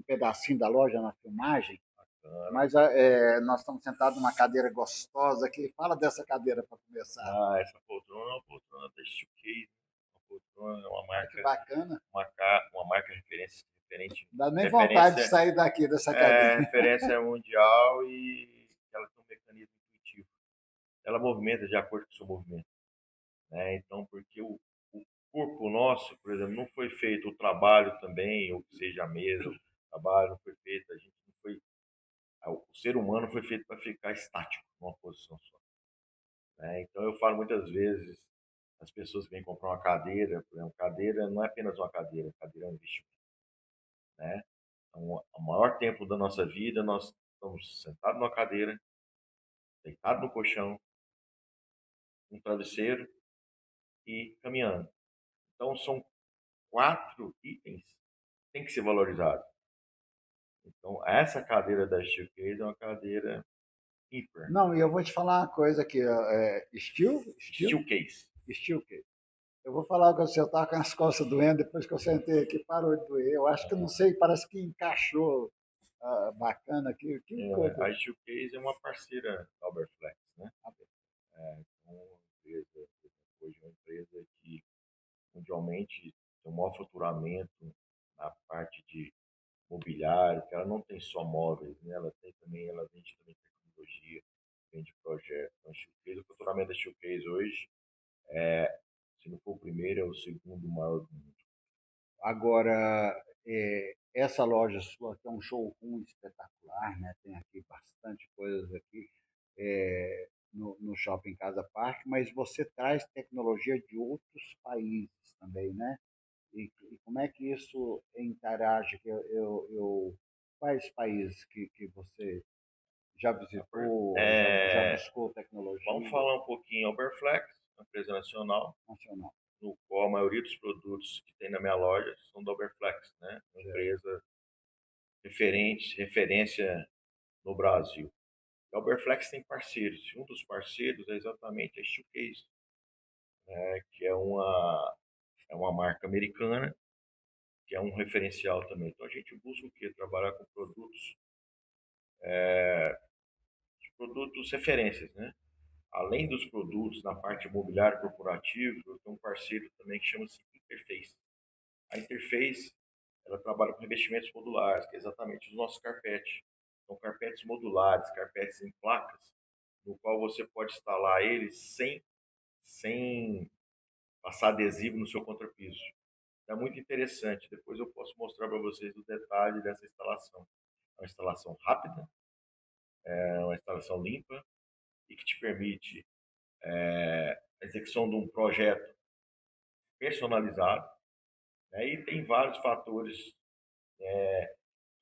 [SPEAKER 1] pedacinho da loja na filmagem,
[SPEAKER 2] Bacana.
[SPEAKER 1] mas nós estamos sentados numa cadeira gostosa aqui. Fala dessa cadeira para começar.
[SPEAKER 2] Essa poltrona é uma poltrona da Steelcase, uma poltrona,
[SPEAKER 1] Olha que bacana.
[SPEAKER 2] uma marca referência,
[SPEAKER 1] Não dá nem vontade de
[SPEAKER 2] referência,
[SPEAKER 1] sair daqui dessa cadeira.
[SPEAKER 2] referência mundial e ela tem um mecanismo intuitivo. Ela movimenta de acordo com o seu movimento, né? Então, porque o corpo nosso, por exemplo, não foi feito o trabalho também, ou que seja a mesa, o trabalho não foi feito, a gente não foi, o ser humano foi feito para ficar estático numa posição só, né? Então, eu falo muitas vezes, as pessoas que vêm comprar uma cadeira, por exemplo, cadeira não é apenas uma cadeira, cadeira é um investimento, né? Então, o maior tempo da nossa vida, nós estamos sentados numa cadeira, deitados no colchão, um travesseiro e caminhando. Então, são 4 itens que têm que ser valorizados. Então, essa cadeira da Steelcase é uma cadeira ímpar.
[SPEAKER 1] Não, e eu vou te falar uma coisa aqui.
[SPEAKER 2] Steelcase.
[SPEAKER 1] Steel, eu vou falar com você, eu estava com as costas doendo, depois que eu sentei aqui, parou de doer. Eu acho que, não sei, parece que encaixou bacana aqui. Que coisa.
[SPEAKER 2] A Steelcase é uma parceira da Uberflex, né? Então, hoje é uma empresa que mundialmente tem um maior faturamento na parte de mobiliário, que ela não tem só móveis, né? Ela vende também tecnologia, vende projetos. Então, a Steelcase, o faturamento da Steelcase hoje, se não for o primeiro, é o segundo maior do mundo.
[SPEAKER 1] Agora, essa loja sua aqui é um showroom espetacular, né? Tem aqui bastante coisas aqui no Shopping Casa Parque, mas você traz tecnologia de outros países também, né? E como é que isso interage? Quais países que você já visitou, já
[SPEAKER 2] É,
[SPEAKER 1] buscou
[SPEAKER 2] vamos
[SPEAKER 1] tecnologia
[SPEAKER 2] falar um pouquinho a Uberflex, uma empresa nacional,
[SPEAKER 1] nacional?
[SPEAKER 2] no qual a maioria dos produtos que tem na minha loja são da Uberflex, né? Uma
[SPEAKER 1] Certo.
[SPEAKER 2] empresa referência no Brasil. A Uberflex tem parceiros, e um dos parceiros é exatamente a Steelcase, né? Que é uma marca americana, que é um referencial também. Então a gente busca o quê? Trabalhar com produtos referências, né? Além dos produtos na parte imobiliária corporativa, eu tenho um parceiro também que chama-se Interface. A Interface, ela trabalha com revestimentos modulares, que é exatamente os nossos carpetes. São carpetes modulares, carpetes em placas, no qual você pode instalar eles sem passar adesivo no seu contrapiso. É muito interessante. Depois eu posso mostrar para vocês o detalhe dessa instalação. É uma instalação rápida, é uma instalação limpa e que te permite a execução de um projeto personalizado, né? E tem vários fatores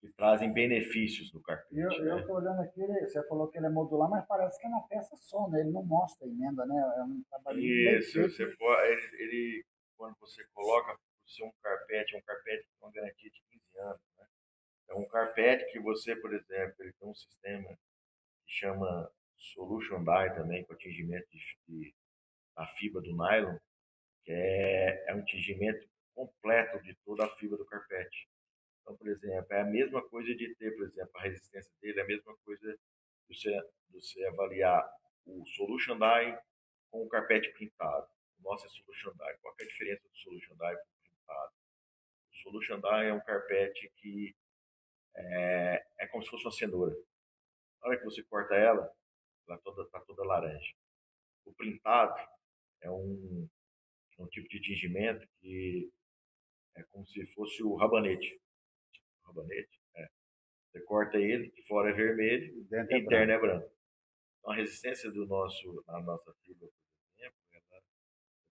[SPEAKER 2] que trazem benefícios do carpete,
[SPEAKER 1] Eu
[SPEAKER 2] né?
[SPEAKER 1] estou olhando aqui, você falou que ele é modular, mas parece que é na peça só, né? Ele não mostra a emenda, né? É um trabalho muito bem
[SPEAKER 2] Isso,
[SPEAKER 1] feito.
[SPEAKER 2] você pode, quando você coloca, por ser um carpete com uma garantia de 15 anos, né? É um carpete que você, por exemplo, ele tem um sistema que chama Solution Dye também, com atingimento da fibra do nylon, que é um tingimento completo de toda a fibra do carpete. Então, por exemplo, é a mesma coisa de ter, por exemplo, a resistência dele, é a mesma coisa de você avaliar o Solution Dye com o carpete pintado. O nosso é Solution Dye. Qual é a diferença do Solution Dye para o pintado? O Solution Dye é um carpete que é como se fosse uma cenoura. Na hora que você corta ela, ela tá toda laranja. O printado é um tipo de tingimento que é como se fosse o rabanete. O rabanete, você corta ele, de fora é vermelho,
[SPEAKER 1] Dentro é
[SPEAKER 2] interno
[SPEAKER 1] branco.
[SPEAKER 2] é branco. Então, a resistência na nossa fibra, por exemplo, ela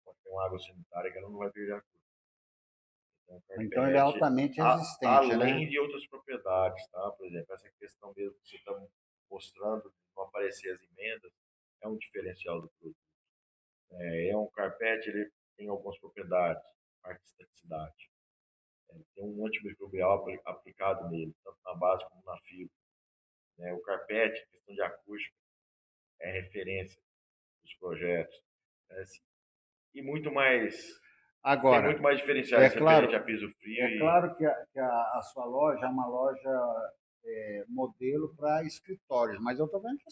[SPEAKER 2] pode ter uma água sanitária que ela não vai perder a cor. Então, o
[SPEAKER 1] Então ele é
[SPEAKER 2] carpete,
[SPEAKER 1] altamente resistente, né?
[SPEAKER 2] além de outras propriedades, tá? Por exemplo, essa questão mesmo que você está mostrando, de não aparecer as emendas, é um diferencial do produto. É um carpete, ele tem algumas propriedades, parte de estaticidade. Tem um antimicrobial aplicado nele, tanto na base como na fibra. Né? O carpete, questão de acústica, é referência dos projetos. Né? E muito mais, tem
[SPEAKER 1] Agora,
[SPEAKER 2] muito mais
[SPEAKER 1] é
[SPEAKER 2] diferenciais referente
[SPEAKER 1] claro,
[SPEAKER 2] a piso frio
[SPEAKER 1] é
[SPEAKER 2] e
[SPEAKER 1] claro que a sua loja é uma loja modelo para escritórios, mas eu estou vendo que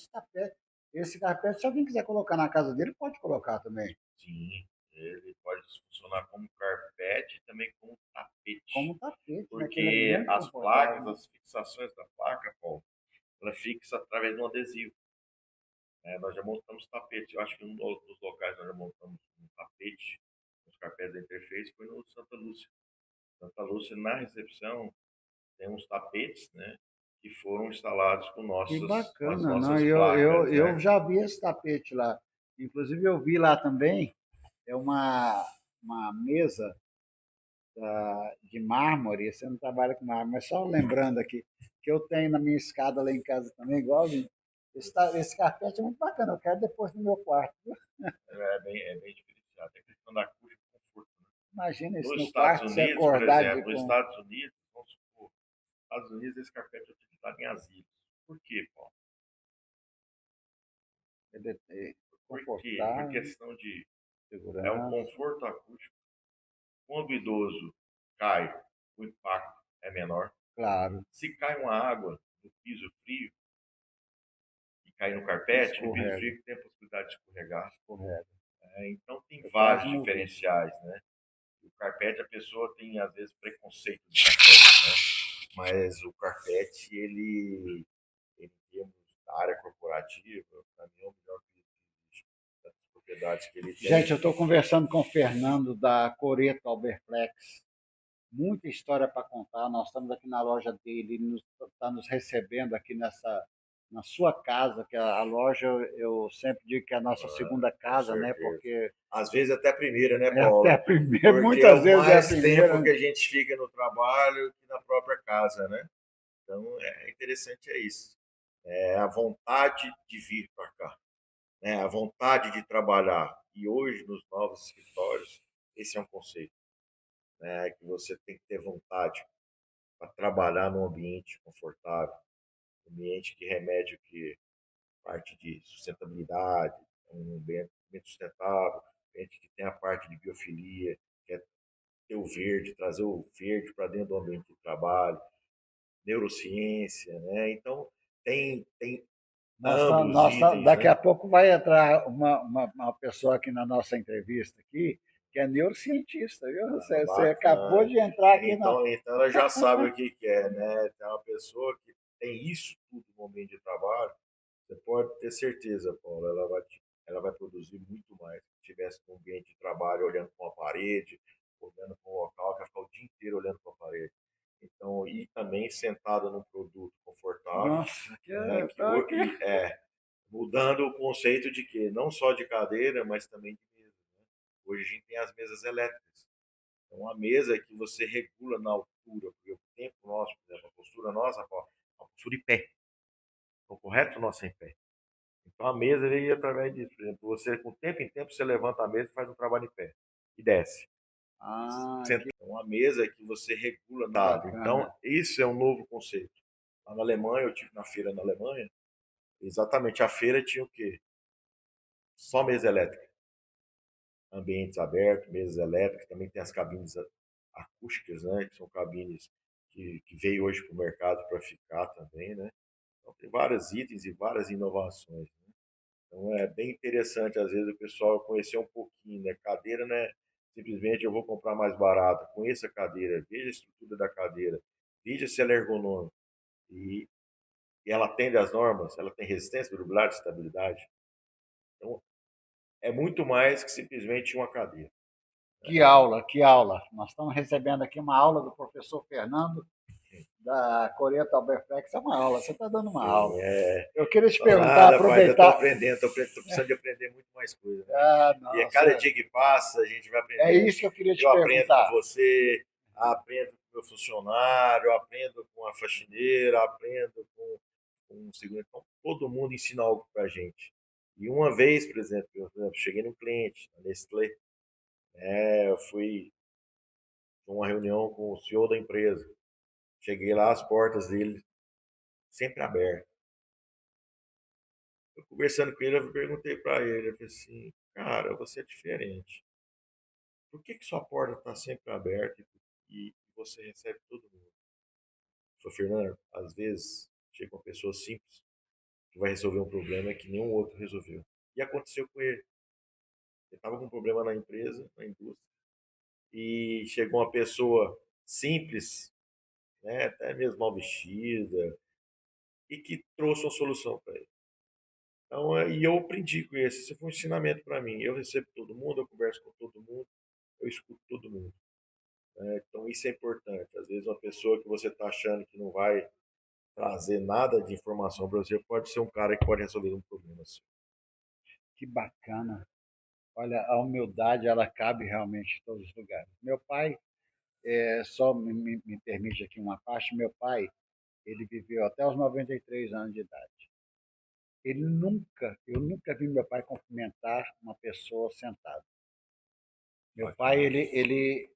[SPEAKER 1] esse carpete, se alguém quiser colocar na casa dele, pode colocar também,
[SPEAKER 2] sim, ele pode funcionar como carpete e também como tapete.
[SPEAKER 1] como tapete, né? Que ele é
[SPEAKER 2] Porque
[SPEAKER 1] muito
[SPEAKER 2] as placas,
[SPEAKER 1] confortável.
[SPEAKER 2] as fixações da placa, Paulo, ela fixa através de um adesivo. Nós já montamos tapete. Eu acho que um dos locais nós já montamos um tapete, os carpetes da Interface, foi no Santa Lúcia. Santa Lúcia, na recepção, tem uns tapetes, né, que foram instalados
[SPEAKER 1] Que
[SPEAKER 2] com as
[SPEAKER 1] bacana, não?
[SPEAKER 2] nossas placas,
[SPEAKER 1] Eu
[SPEAKER 2] né?
[SPEAKER 1] já vi esse tapete lá. Inclusive eu vi lá também, é uma mesa de mármore, você não trabalha com mármore, mas só lembrando aqui, que eu tenho na minha escada lá em casa também, igualzinho. Esse carpete é muito bacana, eu quero depois no meu quarto. Viu?
[SPEAKER 2] É bem diferenciado. Tem a questão da acústica e conforto, né?
[SPEAKER 1] Imagina isso
[SPEAKER 2] Nos
[SPEAKER 1] no
[SPEAKER 2] Estados
[SPEAKER 1] quarto, você
[SPEAKER 2] Unidos, por
[SPEAKER 1] acordar
[SPEAKER 2] exemplo, nos
[SPEAKER 1] com.
[SPEAKER 2] Estados Unidos, vamos supor, nos Estados Unidos esse carpete é utilizado em asilos. Por quê, Paulo? Por quê? Por
[SPEAKER 1] Confortável,
[SPEAKER 2] questão de é um
[SPEAKER 1] segurança,
[SPEAKER 2] conforto acústico. Quando o idoso cai, o impacto é menor.
[SPEAKER 1] claro,
[SPEAKER 2] Se cai uma água no piso frio e cai no carpete, no piso
[SPEAKER 1] escorrega,
[SPEAKER 2] frio tem a possibilidade de escorregar.
[SPEAKER 1] escorrega.
[SPEAKER 2] Então tem
[SPEAKER 1] Eu quase
[SPEAKER 2] vários
[SPEAKER 1] morri.
[SPEAKER 2] diferenciais, né? O carpete a pessoa tem às vezes preconceito do carpete, né? Mas o carpete ele em termos da área corporativa, para mim é o melhor que existe. Das propriedades que ele
[SPEAKER 1] Gente,
[SPEAKER 2] tem.
[SPEAKER 1] eu estou conversando com o Fernando da Coreto Alberflex. Muita história para contar. Nós estamos aqui na loja dele, ele está nos recebendo aqui na sua casa, que a loja eu sempre digo que é a nossa segunda
[SPEAKER 2] Com
[SPEAKER 1] casa, né?
[SPEAKER 2] certeza.
[SPEAKER 1] Porque
[SPEAKER 2] Às vezes até a primeira, né,
[SPEAKER 1] é até a
[SPEAKER 2] Paula?
[SPEAKER 1] primeira,
[SPEAKER 2] Porque é
[SPEAKER 1] muitas
[SPEAKER 2] o
[SPEAKER 1] vezes é a
[SPEAKER 2] mais tempo
[SPEAKER 1] primeira.
[SPEAKER 2] que a gente fica no trabalho que na própria casa, né? Então, é interessante é isso. É a vontade de vir para cá, né? A vontade de trabalhar. E hoje, nos novos escritórios, esse é um conceito, né? Que você tem que ter vontade para trabalhar num ambiente confortável, um ambiente que remede o que parte de sustentabilidade, um ambiente sustentável, um ambiente que tem a parte de biofilia, que é ter o verde, trazer o verde para dentro do ambiente de trabalho, neurociência, né? Então, tem ambos itens,
[SPEAKER 1] Daqui a
[SPEAKER 2] né?
[SPEAKER 1] pouco vai entrar uma pessoa aqui na nossa entrevista aqui, que é neurocientista, viu?
[SPEAKER 2] Ah,
[SPEAKER 1] Você acabou
[SPEAKER 2] bacana.
[SPEAKER 1] de entrar aqui na.
[SPEAKER 2] Então ela já sabe o que que é, né? Tem uma pessoa que tem isso tudo no ambiente de trabalho, você pode ter certeza, Paulo, ela vai produzir muito mais se estivesse num ambiente de trabalho olhando para uma parede, olhando para um local, que vai ficar o dia inteiro olhando para a parede. Então, e também sentada num produto confortável,
[SPEAKER 1] Nossa,
[SPEAKER 2] né?
[SPEAKER 1] aqui.
[SPEAKER 2] Mudando o conceito de que não só de cadeira, mas também de mesa, né? Hoje a gente tem as mesas elétricas. Então, uma mesa que você regula na altura, porque o tempo nosso, por exemplo, a postura nós a postura em pé. O correto nosso é em pé. Então a mesa veio através disso. Por exemplo, você, com tempo em tempo, você levanta a mesa e faz um trabalho em pé. E desce.
[SPEAKER 1] Que
[SPEAKER 2] Uma mesa que você regula nada. Então,
[SPEAKER 1] bacana.
[SPEAKER 2] isso é um novo conceito. Lá na Alemanha, eu tive na feira na Alemanha, exatamente a feira tinha o quê? Só mesa elétrica. Ambientes abertos, mesas elétricas, também tem as cabines acústicas, né? Que são cabines que veio hoje para o mercado para ficar também, né? Então tem vários itens e várias inovações. Então é bem interessante, às vezes, o pessoal conhecer um pouquinho, né? Cadeira, né? Simplesmente eu vou comprar mais barato, conheça a cadeira, veja a estrutura da cadeira, veja se ela é ergonômica e, e ela atende às normas, ela tem resistência, durabilidade, estabilidade. Então é muito mais que simplesmente uma cadeira.
[SPEAKER 1] Que aula, que aula. Nós estamos recebendo aqui uma aula do professor Fernando, da Coreto Alberflex. É uma aula, você está dando uma aula. Eu queria te
[SPEAKER 2] Fala
[SPEAKER 1] perguntar,
[SPEAKER 2] nada, rapaz, eu estou
[SPEAKER 1] aproveitar.
[SPEAKER 2] aprendendo, estou precisando de aprender muito mais coisa, né?
[SPEAKER 1] Ah,
[SPEAKER 2] E a cada
[SPEAKER 1] nossa,
[SPEAKER 2] dia que passa, a gente vai
[SPEAKER 1] é
[SPEAKER 2] aprendendo.
[SPEAKER 1] isso que eu queria te
[SPEAKER 2] Eu aprendo com
[SPEAKER 1] perguntar.
[SPEAKER 2] você, aprendo com o meu funcionário, aprendo com a faxineira, aprendo com o segurança. Então, todo mundo ensina algo para a gente. E uma vez, por exemplo, cheguei num cliente, na Nestlé, eu fui para uma reunião com o CEO da empresa. Cheguei lá, as portas dele sempre abertas. Eu conversando com ele, eu perguntei para ele, eu falei assim, cara, você é diferente. Por que sua porta está sempre aberta e você recebe todo mundo? Sou Fernando, às vezes chega uma pessoa simples que vai resolver um problema que nenhum outro resolveu. E aconteceu com ele. Ele estava com um problema na empresa, na indústria, e chegou uma pessoa simples, né, até mesmo mal vestida, e que trouxe uma solução para ele. Então, e eu aprendi com isso. Isso foi um ensinamento para mim. Eu recebo todo mundo, eu converso com todo mundo, eu escuto todo mundo. Então, isso é importante. Às vezes, uma pessoa que você está achando que não vai trazer nada de informação para você pode ser um cara que pode resolver um problema seu.
[SPEAKER 1] Que bacana. Olha, a humildade, ela cabe realmente em todos os lugares. Meu pai, só me permite aqui uma parte, meu pai, ele viveu até os 93 anos de idade. Eu nunca vi meu pai cumprimentar uma pessoa sentada. Meu pai,
[SPEAKER 2] Bacana.
[SPEAKER 1] ele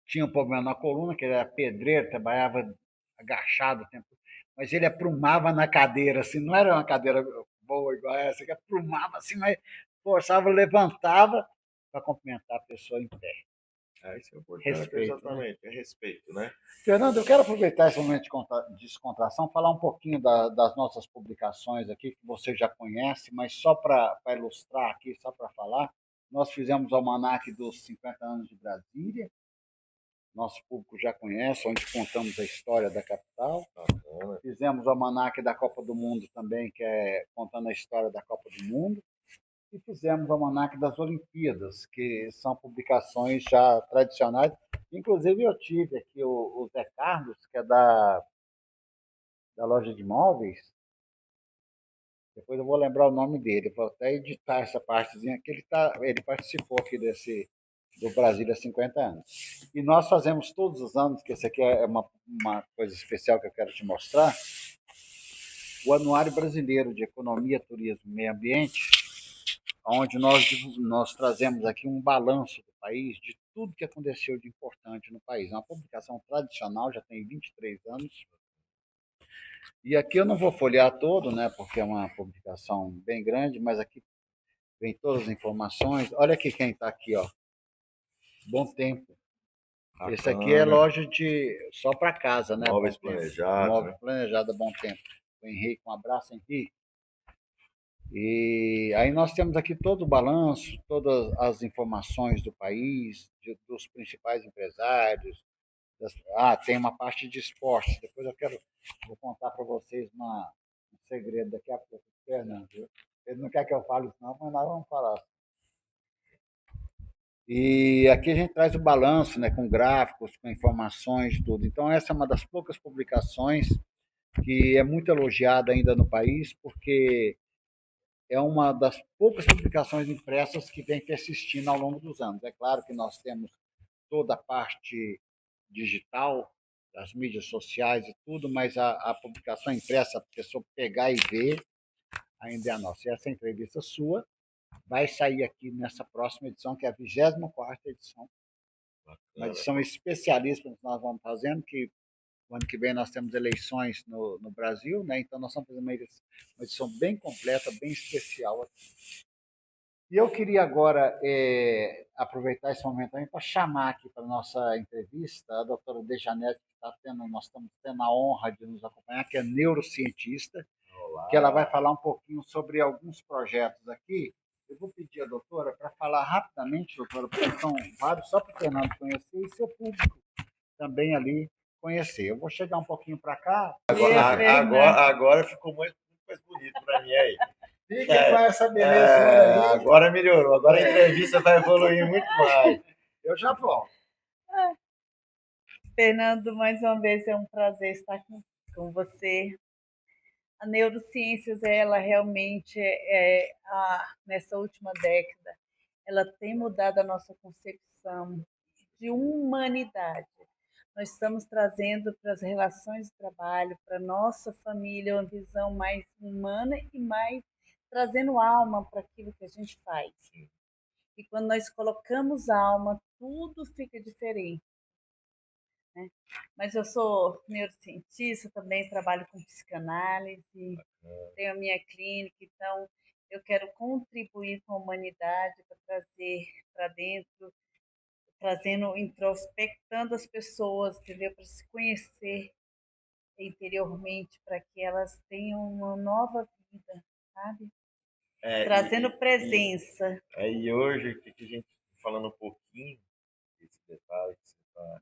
[SPEAKER 1] tinha um problema na coluna, que ele era pedreiro, trabalhava agachado o tempo, mas ele aprumava na cadeira, assim, não era uma cadeira boa igual essa, que aprumava assim, mas forçava, levantava para cumprimentar a pessoa em pé.
[SPEAKER 2] Isso é importante,
[SPEAKER 1] Respeito, né?
[SPEAKER 2] exatamente. É respeito, né?
[SPEAKER 1] Fernando, eu quero aproveitar esse momento de descontração, falar um pouquinho das nossas publicações aqui, que você já conhece, mas só para ilustrar aqui, só para falar, nós fizemos o almanaque dos 50 anos de Brasília, nosso público já conhece, onde contamos a história da capital.
[SPEAKER 2] Bacana.
[SPEAKER 1] Fizemos o almanaque da Copa do Mundo também, que é contando a história da Copa do Mundo. E fizemos o almanaque das Olimpíadas, que são publicações já tradicionais. Inclusive, eu tive aqui o Zé Carlos, que é da loja de móveis. Depois eu vou lembrar o nome dele. Vou até editar essa partezinha que ele participou aqui do Brasília 50 anos. E nós fazemos todos os anos, que esse aqui é uma coisa especial que eu quero te mostrar, o Anuário Brasileiro de Economia, Turismo e Meio Ambiente, onde nós trazemos aqui um balanço do país, de tudo que aconteceu de importante no país. É uma publicação tradicional, já tem 23 anos. E aqui eu não vou folhear todo, né, porque é uma publicação bem grande, mas aqui vem todas as informações. Olha aqui quem está aqui, ó. Bom Tempo. Esse aqui é
[SPEAKER 2] Bacana.
[SPEAKER 1] loja de só para casa, né?
[SPEAKER 2] Móveis
[SPEAKER 1] Bom Tempo.
[SPEAKER 2] planejados,
[SPEAKER 1] Móvel
[SPEAKER 2] né?
[SPEAKER 1] planejado, Bom Tempo. O Henrique, um abraço, Henrique. E aí nós temos aqui todo o balanço, todas as informações do país, dos principais empresários. Tem uma parte de esporte. Depois vou contar para vocês um segredo daqui a pouco, Fernando. Ele não quer que eu fale isso não, mas nós vamos falar. E aqui a gente traz o balanço, né, com gráficos, com informações, tudo. Então essa é uma das poucas publicações que é muito elogiada ainda no país, porque é uma das poucas publicações impressas que vem persistindo ao longo dos anos. É claro que nós temos toda a parte digital, das mídias sociais e tudo, mas a publicação impressa, a pessoa pegar e ver, ainda é a nossa. E essa entrevista sua vai sair aqui nessa próxima edição, que é a 24ª edição, uma
[SPEAKER 2] Bacana.
[SPEAKER 1] edição especialíssima que nós vamos fazendo, que o ano que vem nós temos eleições no Brasil, né? Então nós estamos fazendo uma edição bem completa, bem especial. E eu queria agora aproveitar esse momento também para chamar aqui para a nossa entrevista a doutora Dejanete, que nós estamos tendo a honra de nos acompanhar, que é neurocientista, que ela vai
[SPEAKER 2] Olá.
[SPEAKER 1] falar um pouquinho sobre alguns projetos aqui. Eu vou pedir à doutora para falar rapidamente, doutora, porque são vários, só para o Fernando conhecer e seu público também ali conhecer. Eu vou chegar um pouquinho para cá.
[SPEAKER 2] Agora ficou muito mais bonito para mim aí.
[SPEAKER 1] Fique com essa beleza aí.
[SPEAKER 2] Agora melhorou. Agora a entrevista vai evoluir muito mais.
[SPEAKER 1] Eu já volto.
[SPEAKER 3] Fernando, mais uma vez é um prazer estar com você. A neurociências, ela realmente, nessa última década, ela tem mudado a nossa concepção de humanidade. Nós estamos trazendo para as relações de trabalho, para a nossa família, uma visão mais humana e mais trazendo alma para aquilo que a gente faz. E quando nós colocamos alma, tudo fica diferente. Né? Mas eu sou neurocientista, também trabalho com psicanálise, tenho a minha clínica, então eu quero contribuir com a humanidade para trazer para dentro, trazendo, introspectando as pessoas, entendeu? Para se conhecer interiormente, para que elas tenham uma nova vida, sabe? Trazendo presença.
[SPEAKER 2] E hoje, o que a gente falando um pouquinho desse detalhe que você está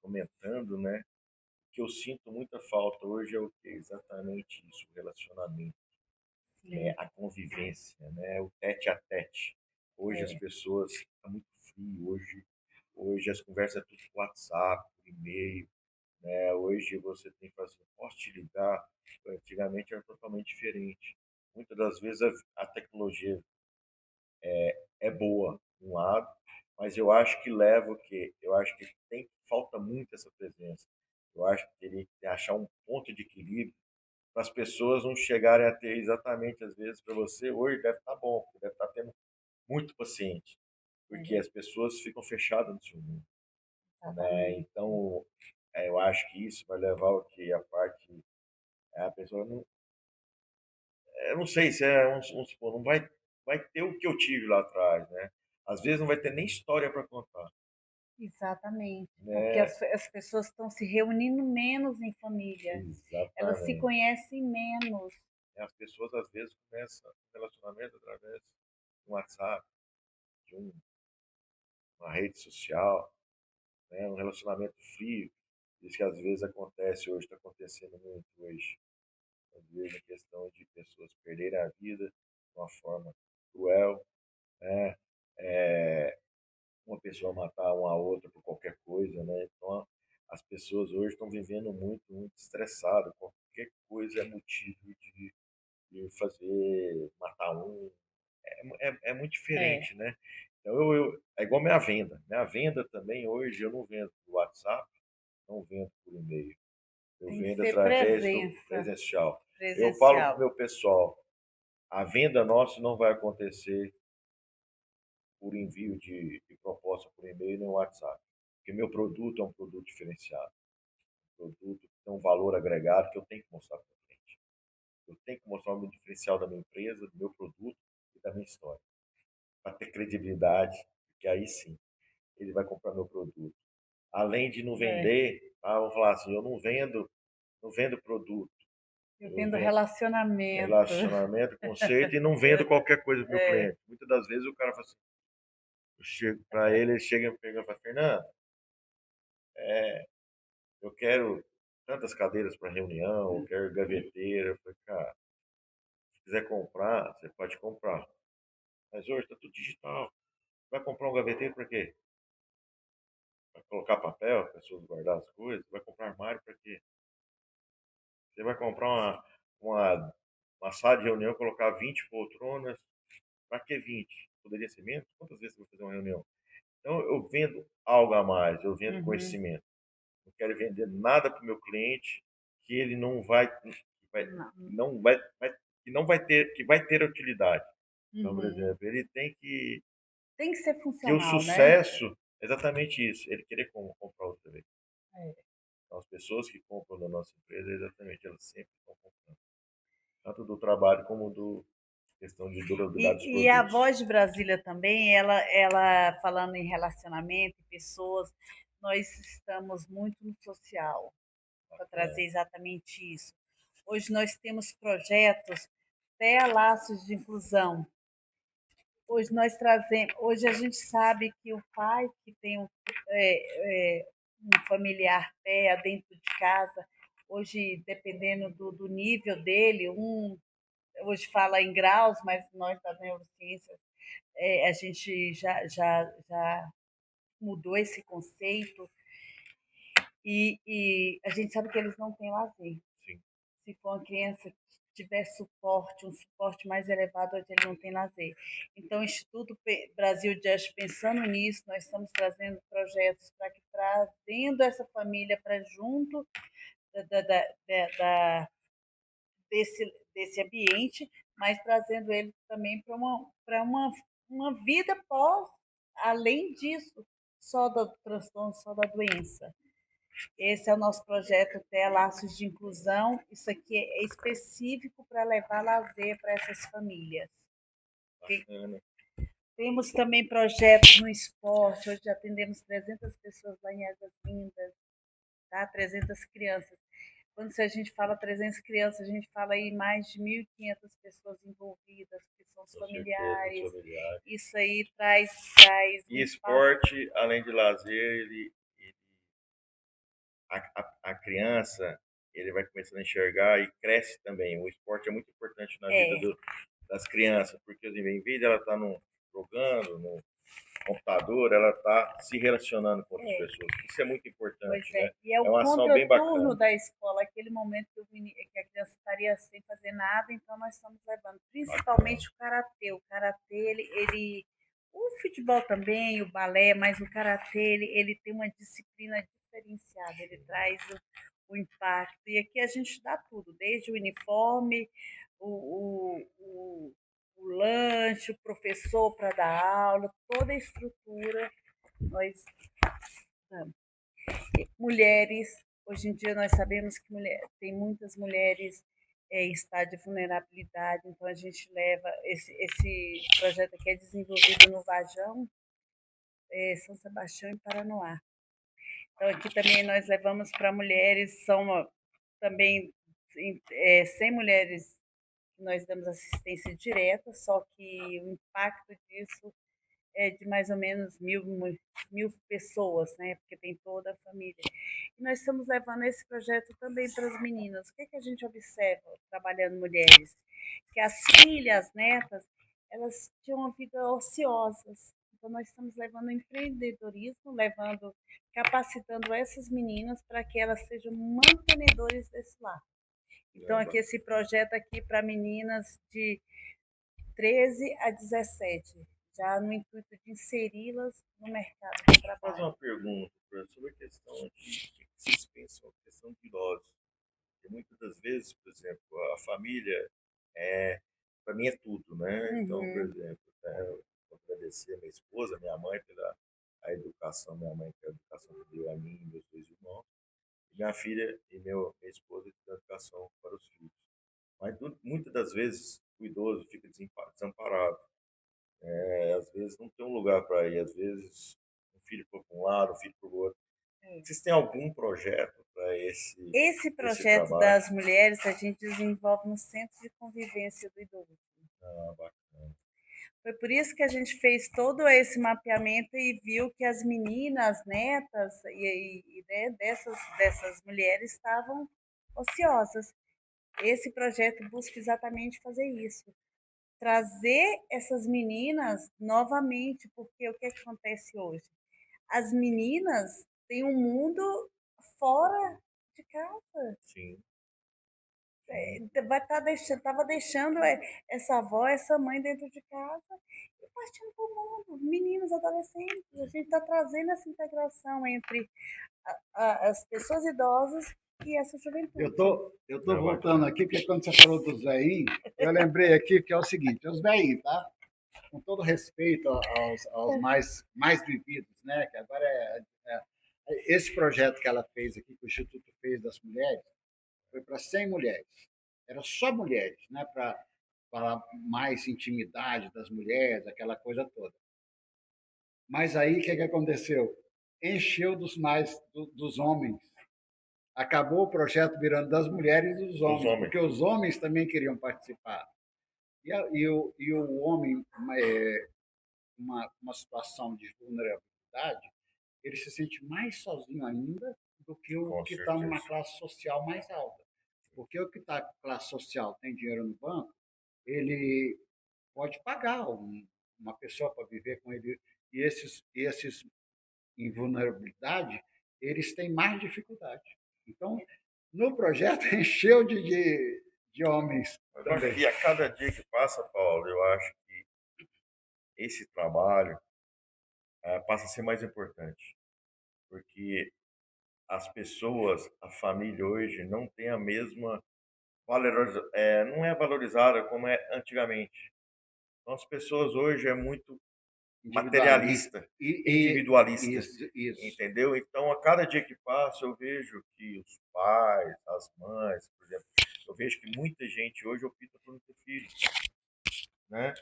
[SPEAKER 2] comentando, né? O que eu sinto muita falta hoje é o que? Exatamente isso, o relacionamento, a convivência, né? O tete a tete. Hoje as pessoas estão muito frio, hoje as conversas é tudo por WhatsApp, por e-mail, né? Hoje você tem que fazer, posso te ligar? Antigamente era totalmente diferente. Muitas das vezes a tecnologia é boa, um lado, mas eu acho que leva o quê? Eu acho que falta muito essa presença. Eu acho que teria que achar um ponto de equilíbrio para as pessoas não chegarem a ter exatamente, às vezes, para você, hoje deve estar bom, porque deve estar tendo muito paciente, porque as pessoas ficam fechadas no seu mundo, né? Então, eu acho que isso vai levar o que a parte, a pessoa não, eu não sei se vamos supor, não vai ter o que eu tive lá atrás, né? Às vezes não vai ter nem história para contar,
[SPEAKER 3] Exatamente, porque
[SPEAKER 2] né?
[SPEAKER 3] as pessoas estão se reunindo menos em família, elas se
[SPEAKER 2] Exatamente.
[SPEAKER 3] conhecem menos.
[SPEAKER 2] As pessoas às vezes começam um relacionamento através do WhatsApp, de uma rede social, né? Um relacionamento frio. Isso que às vezes acontece hoje, está acontecendo muito hoje. Às vezes a questão de pessoas perderem a vida de uma forma cruel, né? É, uma pessoa matar uma outra por qualquer coisa, né? Então as pessoas hoje estão vivendo muito estressadas. Qualquer coisa é motivo de fazer, matar um. É muito
[SPEAKER 3] É,
[SPEAKER 2] diferente, né? Então é igual minha venda. Minha venda também hoje eu não vendo por WhatsApp, não vendo por e-mail. Eu
[SPEAKER 3] tem que
[SPEAKER 2] vendo
[SPEAKER 3] ser
[SPEAKER 2] através do
[SPEAKER 3] presença
[SPEAKER 2] presencial. Eu falo para o
[SPEAKER 3] presencial.
[SPEAKER 2] meu pessoal, a venda nossa não vai acontecer por envio de proposta por e-mail nem WhatsApp. Porque meu produto é um produto diferenciado. Um produto que tem um valor agregado que eu tenho que mostrar para frente. Eu tenho que mostrar o meu diferencial da minha empresa, do meu produto e da minha história. Para ter credibilidade, porque aí sim ele vai comprar meu produto. Além de não
[SPEAKER 3] É,
[SPEAKER 2] vender, vamos falar assim, eu não vendo produto,
[SPEAKER 3] eu
[SPEAKER 2] eu
[SPEAKER 3] vendo
[SPEAKER 2] vendo
[SPEAKER 3] relacionamento.
[SPEAKER 2] relacionamento, conceito e não vendo qualquer coisa para o meu
[SPEAKER 3] É,
[SPEAKER 2] cliente. Muitas das vezes o cara fala assim, eu chego para ele chega e pega e fala, Fernando, eu quero tantas cadeiras para reunião, eu quero gaveteira. Eu falei, cara, se quiser comprar, você pode comprar. Mas hoje está tudo digital. Vai comprar um gaveteiro para quê? Vai colocar papel, as pessoas guardar as coisas? Vai comprar armário para quê? Você vai comprar uma, uma sala de reunião, colocar 20 poltronas. Para que 20? Poderia ser menos? Quantas vezes você vai fazer uma reunião? Então, eu vendo algo a mais, eu vendo
[SPEAKER 3] uhum,
[SPEAKER 2] conhecimento. não quero vender nada para o meu cliente que ele
[SPEAKER 3] Não.
[SPEAKER 2] não vai ter, que vai ter utilidade. Então, por
[SPEAKER 3] Uhum.
[SPEAKER 2] exemplo, ele tem
[SPEAKER 3] Tem que ser
[SPEAKER 2] que o
[SPEAKER 3] funcional, né?
[SPEAKER 2] sucesso é exatamente isso, ele querer comprar outra vez.
[SPEAKER 3] É.
[SPEAKER 2] Então, as pessoas que compram da nossa empresa, exatamente, elas sempre estão comprando. Tanto do trabalho como do questão de durabilidade dos
[SPEAKER 3] E a
[SPEAKER 2] produtos.
[SPEAKER 3] Voz de Brasília também, ela falando em relacionamento e pessoas, nós estamos muito no social para
[SPEAKER 2] É,
[SPEAKER 3] trazer exatamente isso. Hoje nós temos projetos até laços de inclusão. Hoje a gente sabe que o pai que tem um familiar PEA dentro de casa, hoje dependendo do nível dele, hoje fala em graus, mas nós da neurociência a gente já mudou esse conceito e a gente sabe que eles não têm lazer.
[SPEAKER 2] sim,
[SPEAKER 3] Se for uma criança que tiver suporte, um suporte mais elevado, hoje ele não tem lazer. Então, o Instituto Brasil Just, pensando nisso, nós estamos trazendo projetos para que trazendo essa família para junto da, da, da, da, desse ambiente, mas trazendo ele também uma vida pós, além disso, só do transtorno, só da doença. Esse é o nosso projeto TEA Laços de Inclusão. Isso aqui é específico para levar lazer para essas famílias.
[SPEAKER 2] bacana.
[SPEAKER 3] Temos também projetos no esporte. Hoje já atendemos 300 pessoas lá em Águas Lindas, tá? 300 crianças. Quando a gente fala 300 crianças, a gente fala aí mais de 1.500 pessoas envolvidas, que são os
[SPEAKER 2] Com certeza, os
[SPEAKER 3] familiares.
[SPEAKER 2] familiares.
[SPEAKER 3] Isso aí traz um
[SPEAKER 2] E
[SPEAKER 3] impacto.
[SPEAKER 2] esporte, além de lazer, a criança ele vai começando a enxergar e cresce também. O esporte é muito importante na vida
[SPEAKER 3] É,
[SPEAKER 2] das crianças, porque assim, em vez de ela estar jogando no computador, ela está se relacionando com outras
[SPEAKER 3] é.
[SPEAKER 2] pessoas. Isso é muito
[SPEAKER 3] Pois
[SPEAKER 2] importante,
[SPEAKER 3] é,
[SPEAKER 2] né?
[SPEAKER 3] e é o
[SPEAKER 2] É uma ação bem
[SPEAKER 3] contraturno
[SPEAKER 2] bacana.
[SPEAKER 3] da escola, aquele momento que a criança estaria sem fazer nada, então nós estamos levando,
[SPEAKER 2] Bacana.
[SPEAKER 3] principalmente o karatê. O karatê, o futebol também, o balé, mas o karatê, ele tem uma disciplina diferenciada, ele traz o impacto. E aqui a gente dá tudo, desde o uniforme, o lanche, o professor para dar aula, toda a estrutura nós damos. Mulheres, hoje em dia nós sabemos que tem muitas mulheres em estado de vulnerabilidade, então a gente leva esse projeto aqui é desenvolvido no Vajão, São Sebastião e Paranoá. Então aqui também nós levamos para mulheres, são também 100 mulheres que nós damos assistência direta, só que o impacto disso é de mais ou menos mil pessoas, né? Porque tem toda a família. E nós estamos levando esse projeto também para as meninas. O que, que a gente observa trabalhando mulheres? Que as filhas, as netas, elas tinham uma vida ociosas. Então nós estamos levando empreendedorismo, capacitando essas meninas para que elas sejam mantenedores desse lar. Então
[SPEAKER 2] É,
[SPEAKER 3] aqui esse projeto aqui para meninas de 13 a 17, já no intuito de inseri-las no mercado de
[SPEAKER 2] deixa eu fazer
[SPEAKER 3] trabalho.
[SPEAKER 2] uma pergunta sobre a questão de que vocês pensam, a questão de idosos. Porque muitas das vezes, por exemplo, a família para mim é tudo, né? Então, por
[SPEAKER 3] Uhum.
[SPEAKER 2] exemplo, eu vou agradecer a minha esposa, minha mãe pela a educação, minha mãe pela educação que deu a mim e meus dois irmãos, e minha filha e minha esposa que deu educação para os filhos. Mas muitas das vezes o idoso fica desamparado. Às vezes não tem um lugar para ir, às vezes um filho foi para um lado, um filho para o outro.
[SPEAKER 3] É.
[SPEAKER 2] Vocês têm algum projeto para
[SPEAKER 3] Esse
[SPEAKER 2] esse
[SPEAKER 3] projeto
[SPEAKER 2] trabalho?
[SPEAKER 3] das mulheres a gente desenvolve no Centro de Convivência do Idoso.
[SPEAKER 2] Ah, bacana.
[SPEAKER 3] Foi por isso que a gente fez todo esse mapeamento e viu que as meninas, netas né, dessas mulheres estavam ociosas. Esse projeto busca exatamente fazer isso, trazer essas meninas novamente, porque o que acontece hoje? As meninas têm um mundo fora de casa.
[SPEAKER 2] Sim, sim.
[SPEAKER 3] Estava deixando essa avó, essa mãe dentro de casa e partindo para o mundo. Meninos, adolescentes, a gente está trazendo essa integração entre as pessoas idosas e essa juventude.
[SPEAKER 1] Eu tô voltando aqui, porque quando você falou dos veinhos, eu lembrei aqui que é o seguinte, os veinhos, tá? Com todo respeito aos mais vividos, né? Que agora esse projeto que ela fez aqui, que o Instituto fez das mulheres, foi para 100 mulheres. Era só mulheres, né? Para falar mais intimidade das mulheres, aquela coisa toda. Mas aí o que aconteceu? Encheu dos homens. Acabou o projeto virando das mulheres e dos
[SPEAKER 2] Dos
[SPEAKER 1] homens,
[SPEAKER 2] homens.
[SPEAKER 1] porque os homens também queriam participar. E o homem, uma situação de vulnerabilidade, ele se sente mais sozinho ainda do que o
[SPEAKER 2] Com
[SPEAKER 1] que está numa
[SPEAKER 2] certeza.
[SPEAKER 1] classe social mais alta. Porque o que está na classe social tem dinheiro no banco, ele pode pagar uma pessoa para viver com ele. E esses em vulnerabilidade, eles têm mais dificuldade. Então, no projeto, encheu de homens
[SPEAKER 2] Mas eu acho
[SPEAKER 1] também.
[SPEAKER 2] que a cada dia que passa, Paulo, eu acho que esse trabalho passa a ser mais importante. Porque as pessoas, a família hoje, não tem a mesma não é valorizada como é antigamente. Então, as pessoas hoje é muito
[SPEAKER 1] Individualista.
[SPEAKER 2] materialista,
[SPEAKER 1] E
[SPEAKER 2] individualista,
[SPEAKER 1] isso.
[SPEAKER 2] entendeu? Então, a cada dia que passa, eu vejo que os pais, as mães, por exemplo, eu vejo que muita gente hoje opta por não ter filho, né?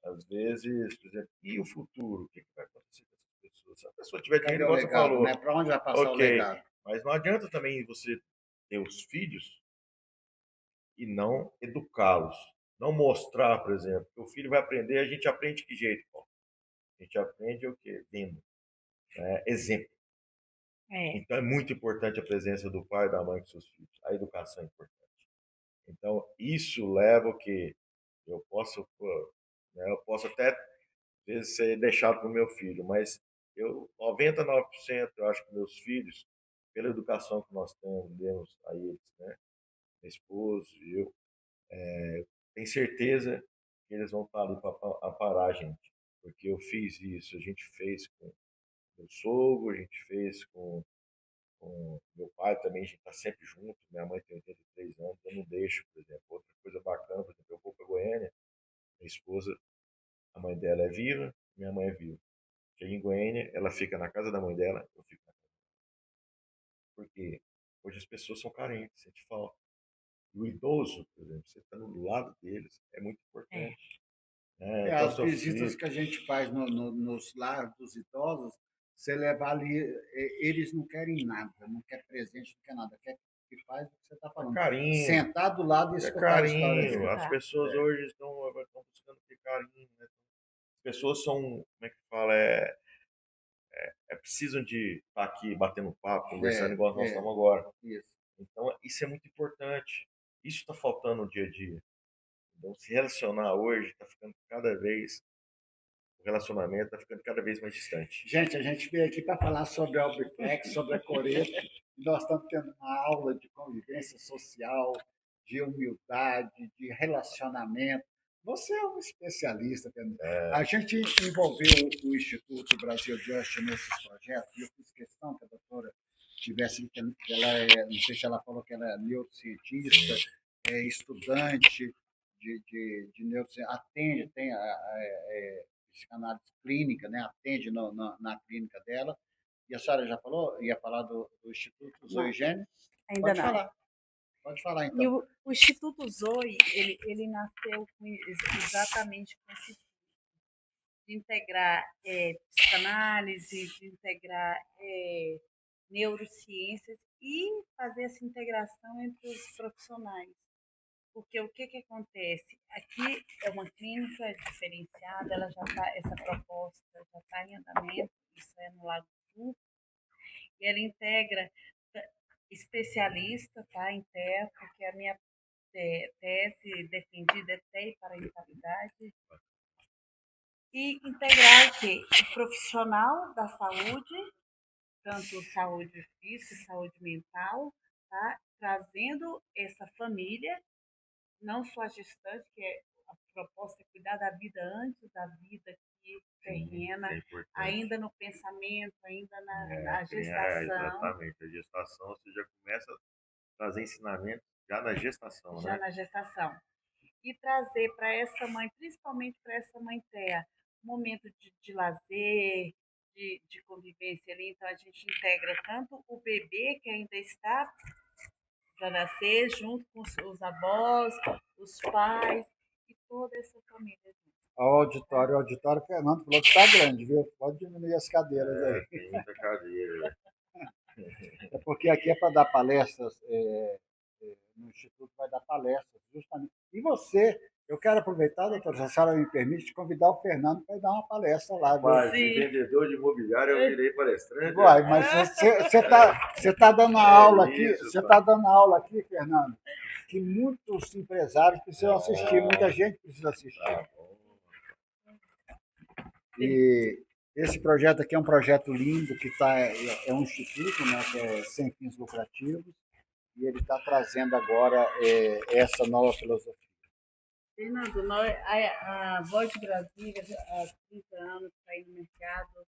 [SPEAKER 2] Às vezes, por exemplo, e o futuro? O que vai acontecer com essas pessoas? Se a pessoa tiver dinheiro,
[SPEAKER 1] Cadê o
[SPEAKER 2] igual você
[SPEAKER 1] legado,
[SPEAKER 2] falou,
[SPEAKER 1] né? Para onde vai passar o
[SPEAKER 2] ok,
[SPEAKER 1] legado?
[SPEAKER 2] mas não adianta também você ter os filhos e não educá-los. Não mostrar, por exemplo, que o filho vai aprender, a gente aprende de que jeito, Paulo? A gente aprende o quê? Vendo, né? Exemplo.
[SPEAKER 3] É,
[SPEAKER 2] Então é muito importante a presença do pai e da mãe com seus filhos. A educação é importante. Então isso leva o que eu posso, pô, né, eu posso até às vezes ser deixado para o meu filho, mas eu 99% eu acho que meus filhos, pela educação que nós demos a eles, né, minha esposa e eu, tenho certeza que eles vão estar ali para parar a gente, porque eu fiz isso, a gente fez com meu sogro, a gente fez com meu pai também, a gente está sempre junto. Minha mãe tem 83 anos, eu não deixo, por exemplo. Outra coisa bacana, por exemplo, eu vou para Goiânia, minha esposa, a mãe dela é viva, minha mãe é viva. Chega em Goiânia, ela fica na casa da mãe dela, eu fico na casa. Porque hoje as pessoas são carentes, sente falta. E o idoso, por exemplo, você está do lado deles, é muito
[SPEAKER 3] é,
[SPEAKER 2] importante. Né? Então,
[SPEAKER 1] As
[SPEAKER 2] seu
[SPEAKER 1] visitas
[SPEAKER 2] filho,
[SPEAKER 1] que a gente faz nos lares dos idosos, você levar ali, eles não querem nada, não quer presente, não quer nada, quer que faz o que você está falando. Sentar do lado e
[SPEAKER 2] é
[SPEAKER 1] escutar a história
[SPEAKER 2] carinho.
[SPEAKER 1] dele.
[SPEAKER 2] As
[SPEAKER 3] escutar.
[SPEAKER 2] pessoas hoje estão buscando ter carinho. Né? As pessoas são, como é que fala, precisam de estar aqui batendo papo, conversando
[SPEAKER 1] É,
[SPEAKER 2] igual nós
[SPEAKER 1] é,
[SPEAKER 2] estamos agora.
[SPEAKER 1] isso.
[SPEAKER 2] Então, isso é muito importante. Isso está faltando no dia a dia. Então, se relacionar hoje está ficando cada vez, o relacionamento está ficando cada vez mais distante.
[SPEAKER 1] Gente, a gente veio aqui para falar sobre a Albiflex, sobre a Coreto, e nós estamos tendo uma aula de convivência social, de humildade, de relacionamento. Você é um especialista, Pedro. A gente envolveu o Instituto Brasil Just nesses projetos, e eu fiz questão que a doutora tivesse, que ela não sei se ela falou que ela é neurocientista,
[SPEAKER 2] Sim,
[SPEAKER 1] é estudante de neurociência, atende, tem psicanálise clínica, né? Atende na clínica dela. E a senhora já falou? Ia falar do Instituto
[SPEAKER 3] Não,
[SPEAKER 1] Zoe Gênesis?
[SPEAKER 3] ainda
[SPEAKER 1] Pode
[SPEAKER 3] não.
[SPEAKER 1] falar, pode falar
[SPEAKER 3] E
[SPEAKER 1] então.
[SPEAKER 3] o Instituto Zoe, ele nasceu exatamente com esse de integrar psicanálise, de integrar neurociências e fazer essa integração entre os profissionais. Porque o que acontece? Aqui é uma clínica diferenciada, ela já tá, essa proposta já está em andamento, isso é no Lago Sul, e ela integra especialista, tá, em TEA, porque a minha tese defendida é TEA e parentalidade, e integrar o quê? O profissional da saúde, tanto saúde física, saúde mental, tá? Trazendo essa família, não só a gestante, que a proposta é cuidar da vida antes da vida aqui
[SPEAKER 2] Sim,
[SPEAKER 3] terrena,
[SPEAKER 2] é importante.
[SPEAKER 3] ainda no pensamento, ainda na gestação,
[SPEAKER 2] Exatamente. A gestação, você já começa a trazer ensinamentos já na gestação,
[SPEAKER 3] já
[SPEAKER 2] né?
[SPEAKER 3] na gestação. E trazer para essa mãe, principalmente para essa mãe terra, um momento de lazer, de convivência ali. Então a gente integra tanto o bebê que ainda está para nascer, junto com os avós, os pais e toda essa família junto.
[SPEAKER 1] O auditório Fernando falou que está grande, viu? Pode diminuir as cadeiras aí.
[SPEAKER 2] Tem muita cadeira.
[SPEAKER 1] É porque aqui é para dar palestras, no Instituto vai dar palestras, justamente. E você, eu quero aproveitar, doutora, se a senhora me permite, convidar o Fernando para ir dar uma palestra lá, viu?
[SPEAKER 2] Mas de vendedor de imobiliário eu virei palestrante.
[SPEAKER 1] Uai, mas você tá dando aula aqui,
[SPEAKER 2] isso,
[SPEAKER 1] você
[SPEAKER 2] pai.
[SPEAKER 1] está dando aula aqui, Fernando, que muitos empresários precisam assistir, muita gente precisa assistir.
[SPEAKER 2] Tá bom.
[SPEAKER 1] E esse projeto aqui é um projeto lindo, que é um instituto, né, que é sem fins lucrativos, e ele está trazendo agora essa nova filosofia.
[SPEAKER 3] Fernando, a Voz de Brasília, há 30 anos, está aí no mercado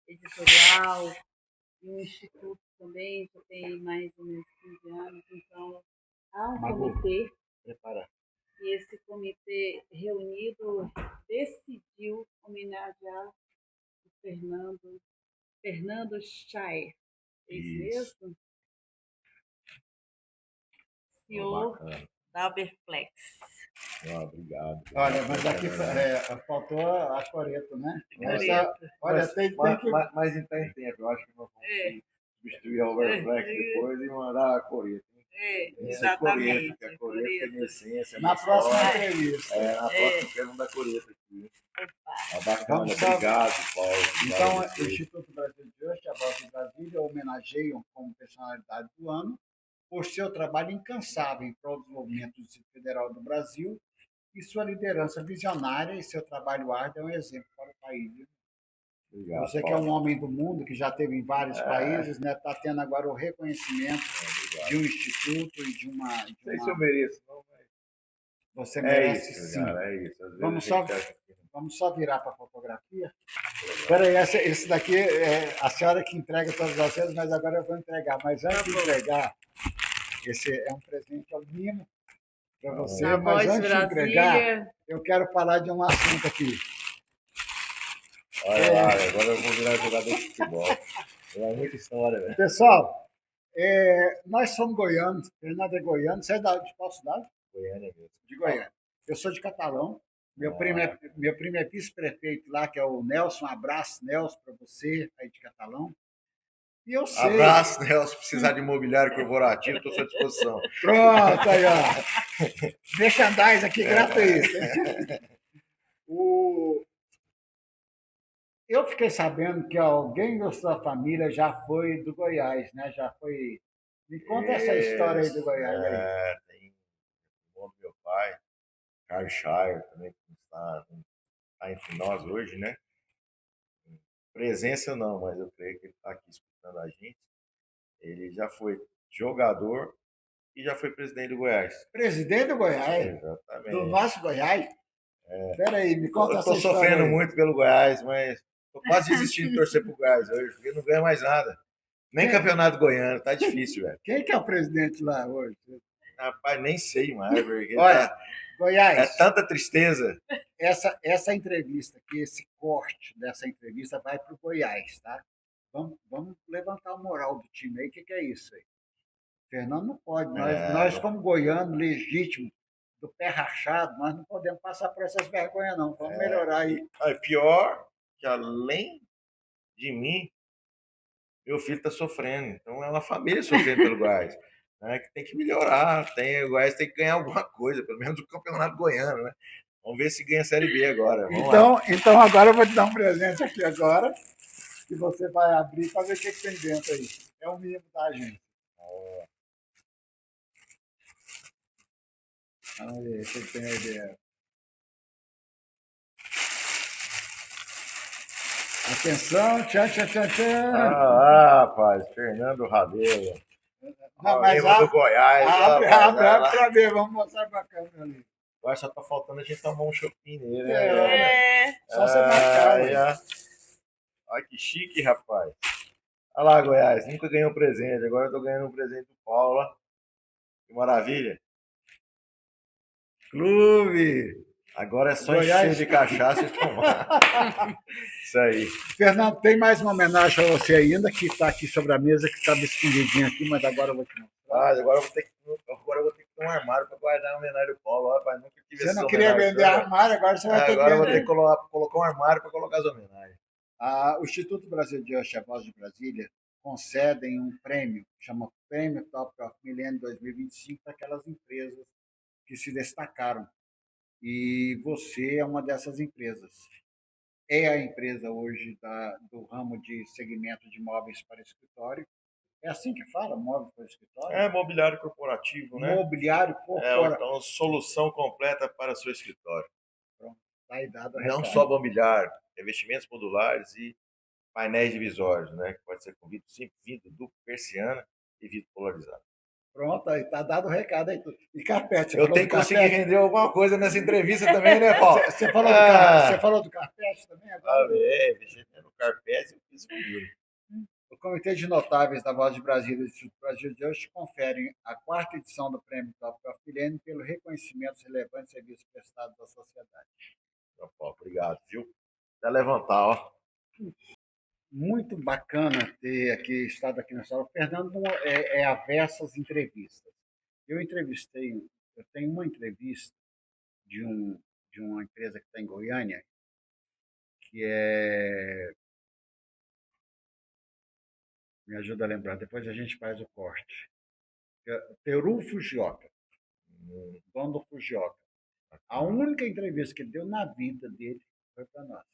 [SPEAKER 3] editorial, e o Instituto também já tem mais ou menos 15 anos, então há um comitê,
[SPEAKER 1] Prepara.
[SPEAKER 3] e esse comitê reunido decidiu homenagear o Fernando Chair, é isso mesmo? CEO
[SPEAKER 2] Bacana.
[SPEAKER 3] da Uberflex.
[SPEAKER 2] Obrigado.
[SPEAKER 1] Olha, mas aqui faltou a Coreto, né?
[SPEAKER 3] Coreto.
[SPEAKER 1] Olha, tem que...
[SPEAKER 2] Mas em tempo, eu acho que nós vamos substituir a Overflex depois e mandar a Coreto.
[SPEAKER 3] Exatamente.
[SPEAKER 2] Porque a Coreto tem essência.
[SPEAKER 1] Na próxima entrevista.
[SPEAKER 2] Na próxima quero da Coreto aqui. Bacana,
[SPEAKER 1] Vamos só...
[SPEAKER 2] obrigado, Paulo.
[SPEAKER 1] Então, o Instituto Brasil de hoje, a Voz de Brasília, homenageiam como personalidade do ano por seu trabalho incansável em prol do desenvolvimento do Distrito Federal do Brasil e sua liderança visionária e seu trabalho árduo é um exemplo para o país.
[SPEAKER 2] Obrigado,
[SPEAKER 1] você que é um homem do mundo, que já esteve em vários países, né, está tendo agora o reconhecimento de um instituto e de uma...
[SPEAKER 2] Não sei se eu mereço, não, mas...
[SPEAKER 1] Você merece,
[SPEAKER 2] isso,
[SPEAKER 1] sim.
[SPEAKER 2] Cara, é isso.
[SPEAKER 1] Vamos só virar para a fotografia. Espera aí, esse daqui é a senhora que entrega todas as vezes, mas agora eu vou entregar. Mas antes de entregar, esse é um presente ao mimo para você, mas antes de entregar, eu quero falar de um assunto aqui.
[SPEAKER 2] Olha lá, agora eu vou virar jogador de futebol. É muita história, velho.
[SPEAKER 1] Pessoal, nós somos goianos, Fernando é goiano. Você é de qual cidade?
[SPEAKER 2] Goiânia mesmo.
[SPEAKER 1] De Goiânia. Eu sou de Catalão. Meu primo é vice-prefeito lá, que é o Nelson. Um abraço, Nelson, para você, aí de Catalão. E eu sei...
[SPEAKER 2] Abraço, Nelson. Se precisar de imobiliário corporativo, estou à sua disposição.
[SPEAKER 1] Pronto, aí, ó. Merchandise aqui gratuito. Eu fiquei sabendo que alguém da sua família já foi do Goiás, né? Já foi... Me conta essa história aí do Goiás.
[SPEAKER 2] Tem o irmão do meu pai, Carlos Shire, também, que está entre nós hoje, né? Presença não, mas eu creio que ele está aqui escutando a gente. Ele já foi jogador e já foi presidente do Goiás.
[SPEAKER 1] Presidente do Goiás?
[SPEAKER 2] Exatamente.
[SPEAKER 1] Do nosso Goiás? Espera aí, me conta essa história.
[SPEAKER 2] Estou sofrendo muito pelo Goiás, mas estou quase desistindo de torcer para o Goiás hoje, porque não ganha mais nada. Nem campeonato goiano, tá difícil, velho.
[SPEAKER 1] Quem que é o presidente lá hoje?
[SPEAKER 2] Rapaz, nem sei mais, porque
[SPEAKER 1] olha, Goiás,
[SPEAKER 2] é tanta tristeza.
[SPEAKER 1] Essa entrevista aqui, esse corte dessa entrevista vai para o Goiás, tá? Vamos levantar o moral do time aí. O que é isso aí? Fernando não pode. Nós como goiano legítimo, do pé rachado, nós não podemos passar por essas vergonhas, não. Vamos melhorar aí.
[SPEAKER 2] Pior que, além de mim, meu filho está sofrendo. Então é uma família sofrendo pelo Goiás. Né, que tem que melhorar. O Goiás tem que ganhar alguma coisa, pelo menos o campeonato goiano, né? Vamos ver se ganha a Série B agora.
[SPEAKER 1] Então agora eu vou te dar um presente aqui agora, que você vai abrir para ver o que tem dentro aí. É o mínimo da gente. Vamos ver o que tem aí dentro. Atenção, tchan.
[SPEAKER 2] Rapaz, Fernando Rabelo.
[SPEAKER 1] Não, mas
[SPEAKER 2] do Goiás.
[SPEAKER 1] Abre para ver, vamos mostrar para a câmera ali.
[SPEAKER 2] Agora só tá faltando a gente tomar um shopping nele, né?
[SPEAKER 3] É.
[SPEAKER 1] Só você marcar,
[SPEAKER 2] Ai,
[SPEAKER 1] ué.
[SPEAKER 2] ai. Olha que chique, rapaz. Olha lá, Goiás, nunca ganhei um presente. Agora eu tô ganhando um presente do Paulo, ó. Que maravilha. Clube! Agora é só encher
[SPEAKER 1] Goiás.
[SPEAKER 2] de cachaça e tomar. Isso aí.
[SPEAKER 1] Fernando, tem mais uma homenagem a você ainda, que está aqui sobre a mesa, que estava escondidinha aqui, mas agora eu vou te mostrar.
[SPEAKER 2] Ah, agora eu vou ter que ter um armário para guardar a homenagem do Paulo. Ó, rapaz, nunca tive
[SPEAKER 1] Você
[SPEAKER 2] essa
[SPEAKER 1] não queria
[SPEAKER 2] homenagem.
[SPEAKER 1] vender armário, agora você vai ter que
[SPEAKER 2] Agora eu vou ter
[SPEAKER 1] vender.
[SPEAKER 2] que colocar um armário para colocar as homenagens.
[SPEAKER 1] O Instituto Brasil de Arte e a Voz de Brasília concedem um prêmio, chama Prêmio Top of Millennium 2025, para aquelas empresas que se destacaram. E você é uma dessas empresas. É a empresa hoje do ramo de segmento de móveis para escritório. É assim que fala, móveis para escritório?
[SPEAKER 2] É mobiliário corporativo, né?
[SPEAKER 1] Mobiliário corporativo.
[SPEAKER 2] Então, solução completa para seu escritório.
[SPEAKER 1] Pronto, está aí dado o
[SPEAKER 2] Não
[SPEAKER 1] recado.
[SPEAKER 2] só mobiliário, revestimentos modulares e painéis divisórios, né? Que pode ser com vidro simples, vidro duplo, persiana e vidro polarizado.
[SPEAKER 1] Pronto, aí está dado o recado aí. E carpete,
[SPEAKER 2] Eu tenho que conseguir vender alguma coisa nessa entrevista também, né, Paulo?
[SPEAKER 1] Você falou do carpete também agora?
[SPEAKER 2] Mexer no carpete, eu fiz comigo.
[SPEAKER 1] O Comitê de Notáveis da Voz de Brasília e do Instituto Brasil de hoje conferem a 4ª edição do Prêmio Top of Millennium pelo reconhecimento dos relevantes serviços prestados à sociedade.
[SPEAKER 2] Então, Paulo, obrigado, viu? Até levantar, ó.
[SPEAKER 1] Muito bacana ter estado aqui na sala. O Fernando é avesso às entrevistas. Eu tenho uma entrevista de uma empresa que está em Goiânia, que me ajuda a lembrar, depois a gente faz o corte. Peru Fujioka, dono do Fujioka. A única entrevista que ele deu na vida dele foi para nós.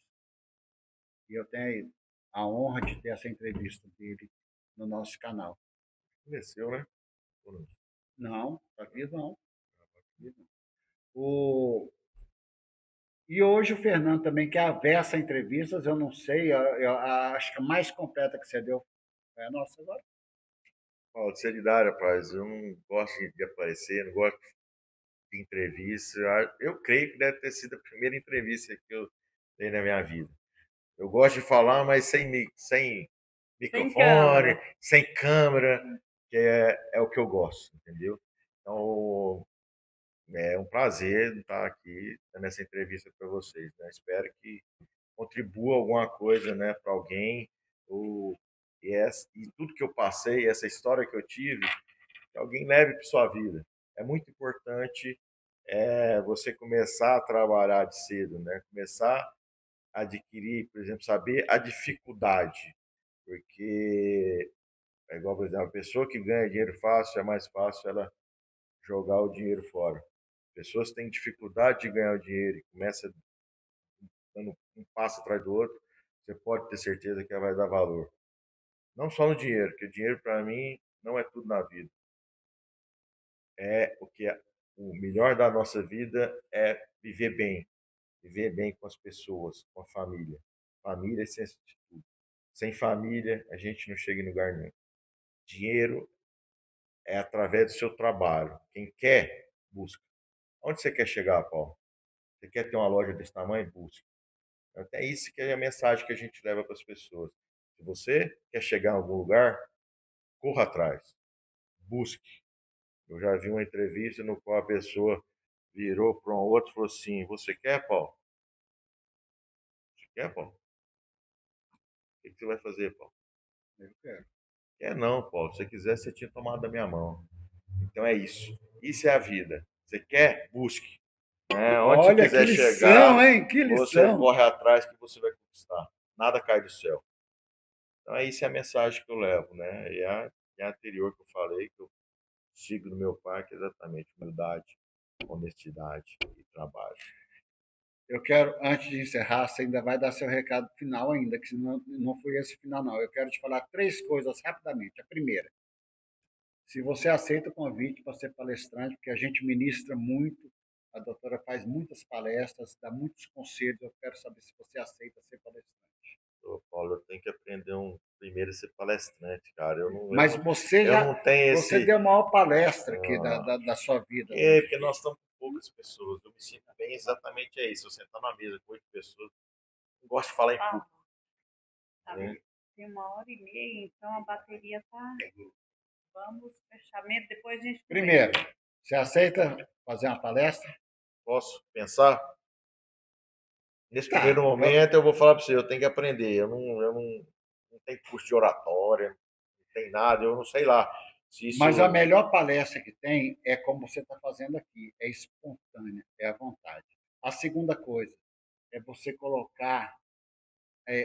[SPEAKER 1] E eu tenho a honra de ter essa entrevista dele no nosso canal.
[SPEAKER 2] Conheceu, né?
[SPEAKER 1] Não, está vivo não. E hoje o Fernando também, que é avesso a entrevistas, eu não sei, eu acho que a mais completa que você deu é a nossa agora.
[SPEAKER 2] Paulo, de seriedade, rapaz, eu não gosto de aparecer, não gosto de entrevista. Eu creio que deve ter sido a primeira entrevista que eu dei na minha vida. Eu gosto de falar, mas sem microfone, sem câmera, que é o que eu gosto, entendeu? Então, é um prazer estar aqui nessa entrevista para vocês, né? Espero que contribua alguma coisa, né, para alguém. E tudo que eu passei, essa história que eu tive, que alguém leve para sua vida. É muito importante você começar a trabalhar de cedo, né? Começar a adquirir, por exemplo, saber a dificuldade, porque é igual, por exemplo, a pessoa que ganha dinheiro fácil, é mais fácil ela jogar o dinheiro fora. Pessoas que têm dificuldade de ganhar o dinheiro e começa dando um passo atrás do outro, você pode ter certeza que ela vai dar valor. Não só no dinheiro, porque o dinheiro para mim não é tudo na vida. O melhor da nossa vida é viver bem com as pessoas, com a família. Família é essência de tudo. Sem família, a gente não chega em lugar nenhum. Dinheiro é através do seu trabalho. Quem quer, busca. Onde você quer chegar, Paulo? Você quer ter uma loja desse tamanho? Busca. É isso que é a mensagem que a gente leva para as pessoas. Se você quer chegar em algum lugar, corra atrás. Busque. Eu já vi uma entrevista no qual a pessoa virou para um outro e falou assim: Você quer, Paulo? Você quer, Paulo? O que você vai fazer, Paulo?
[SPEAKER 1] Eu quero.
[SPEAKER 2] Quer não, Paulo. Se você quiser, você tinha tomado da minha mão. Então é isso. Isso é a vida. Você quer? Busque. Onde
[SPEAKER 1] Olha,
[SPEAKER 2] você quiser
[SPEAKER 1] que lição,
[SPEAKER 2] chegar,
[SPEAKER 1] hein? Que
[SPEAKER 2] você
[SPEAKER 1] lição.
[SPEAKER 2] corre atrás que você vai conquistar. Nada cai do céu. Então, isso é a mensagem que eu levo, né? E a anterior que eu falei, que eu sigo no meu pai, que é exatamente humildade, honestidade e trabalho.
[SPEAKER 1] Eu quero, antes de encerrar, você ainda vai dar seu recado final ainda, que não foi esse final, não. Eu quero te falar 3 coisas rapidamente. A primeira, se você aceita o convite para ser palestrante, porque a gente ministra muito, a doutora faz muitas palestras, dá muitos conselhos, eu quero saber se você aceita ser palestrante.
[SPEAKER 2] Paulo, eu tenho que aprender primeiro a ser palestrante, cara.
[SPEAKER 1] Mas você
[SPEAKER 2] eu não tenho
[SPEAKER 1] você deu a maior palestra aqui da sua vida.
[SPEAKER 2] Porque nós estamos com das pessoas. Eu me sinto bem exatamente é isso. Eu sentar na mesa com 8 pessoas, não gosto de falar em
[SPEAKER 3] Ah,
[SPEAKER 2] público,
[SPEAKER 3] tá.
[SPEAKER 2] né?
[SPEAKER 3] Tem 1h30, então a bateria tá. Vamos fechar. Depois a gente
[SPEAKER 1] Primeiro,
[SPEAKER 3] conversa.
[SPEAKER 1] você aceita fazer uma palestra?
[SPEAKER 2] Posso pensar? Nesse primeiro
[SPEAKER 1] Tá.
[SPEAKER 2] momento, eu vou falar para você, eu tenho que aprender. Não tenho curso de oratória, não tem nada, eu não sei lá se
[SPEAKER 1] Mas a
[SPEAKER 2] isso.
[SPEAKER 1] melhor palestra que tem é como você está fazendo aqui, é espontânea, é à vontade. A segunda coisa é você colocar,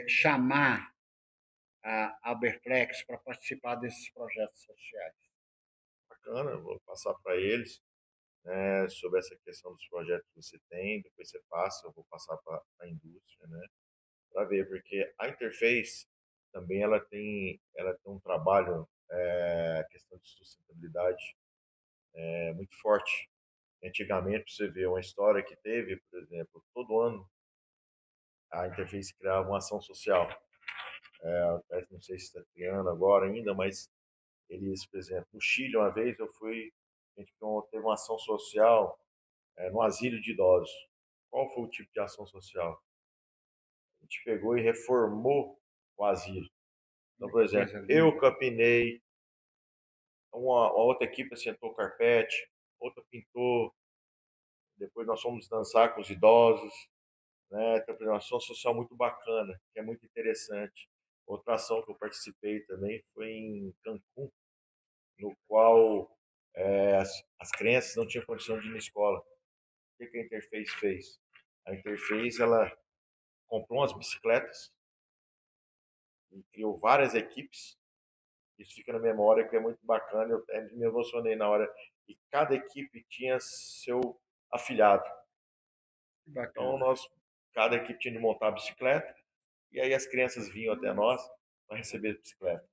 [SPEAKER 1] chamar a Aberflex para participar desses projetos sociais.
[SPEAKER 2] Bacana, eu vou passar para eles, né, sobre essa questão dos projetos que você tem, depois você passa, eu vou passar para a indústria, né, para ver, porque a Interface também ela tem um trabalho, questão de sustentabilidade muito forte. Antigamente, você vê uma história que teve, por exemplo, todo ano a Interface criava uma ação social. Não sei se está criando agora ainda, mas eles, por exemplo, no Chile, uma vez a gente teve uma ação social no asilo de idosos. Qual foi o tipo de ação social? A gente pegou e reformou o asilo. Então, por
[SPEAKER 1] Que
[SPEAKER 2] exemplo,
[SPEAKER 1] coisa
[SPEAKER 2] eu
[SPEAKER 1] linda.
[SPEAKER 2] capinei, uma outra equipe assentou carpete, outra pintou, depois nós fomos dançar com os idosos, né? Então, por exemplo, uma ação social muito bacana, que é muito interessante. Outra ação que eu participei também foi em Cancún, no qual as crianças não tinham condição de ir na escola. O que a Interface fez? A Interface ela comprou umas bicicletas e criou várias equipes. Isso fica na memória, que é muito bacana. Eu até me emocionei na hora. E cada equipe tinha seu afiliado.
[SPEAKER 1] Que
[SPEAKER 2] Então,
[SPEAKER 1] bacana.
[SPEAKER 2] cada equipe tinha de montar a bicicleta. E aí as crianças vinham até nós para receber a bicicleta.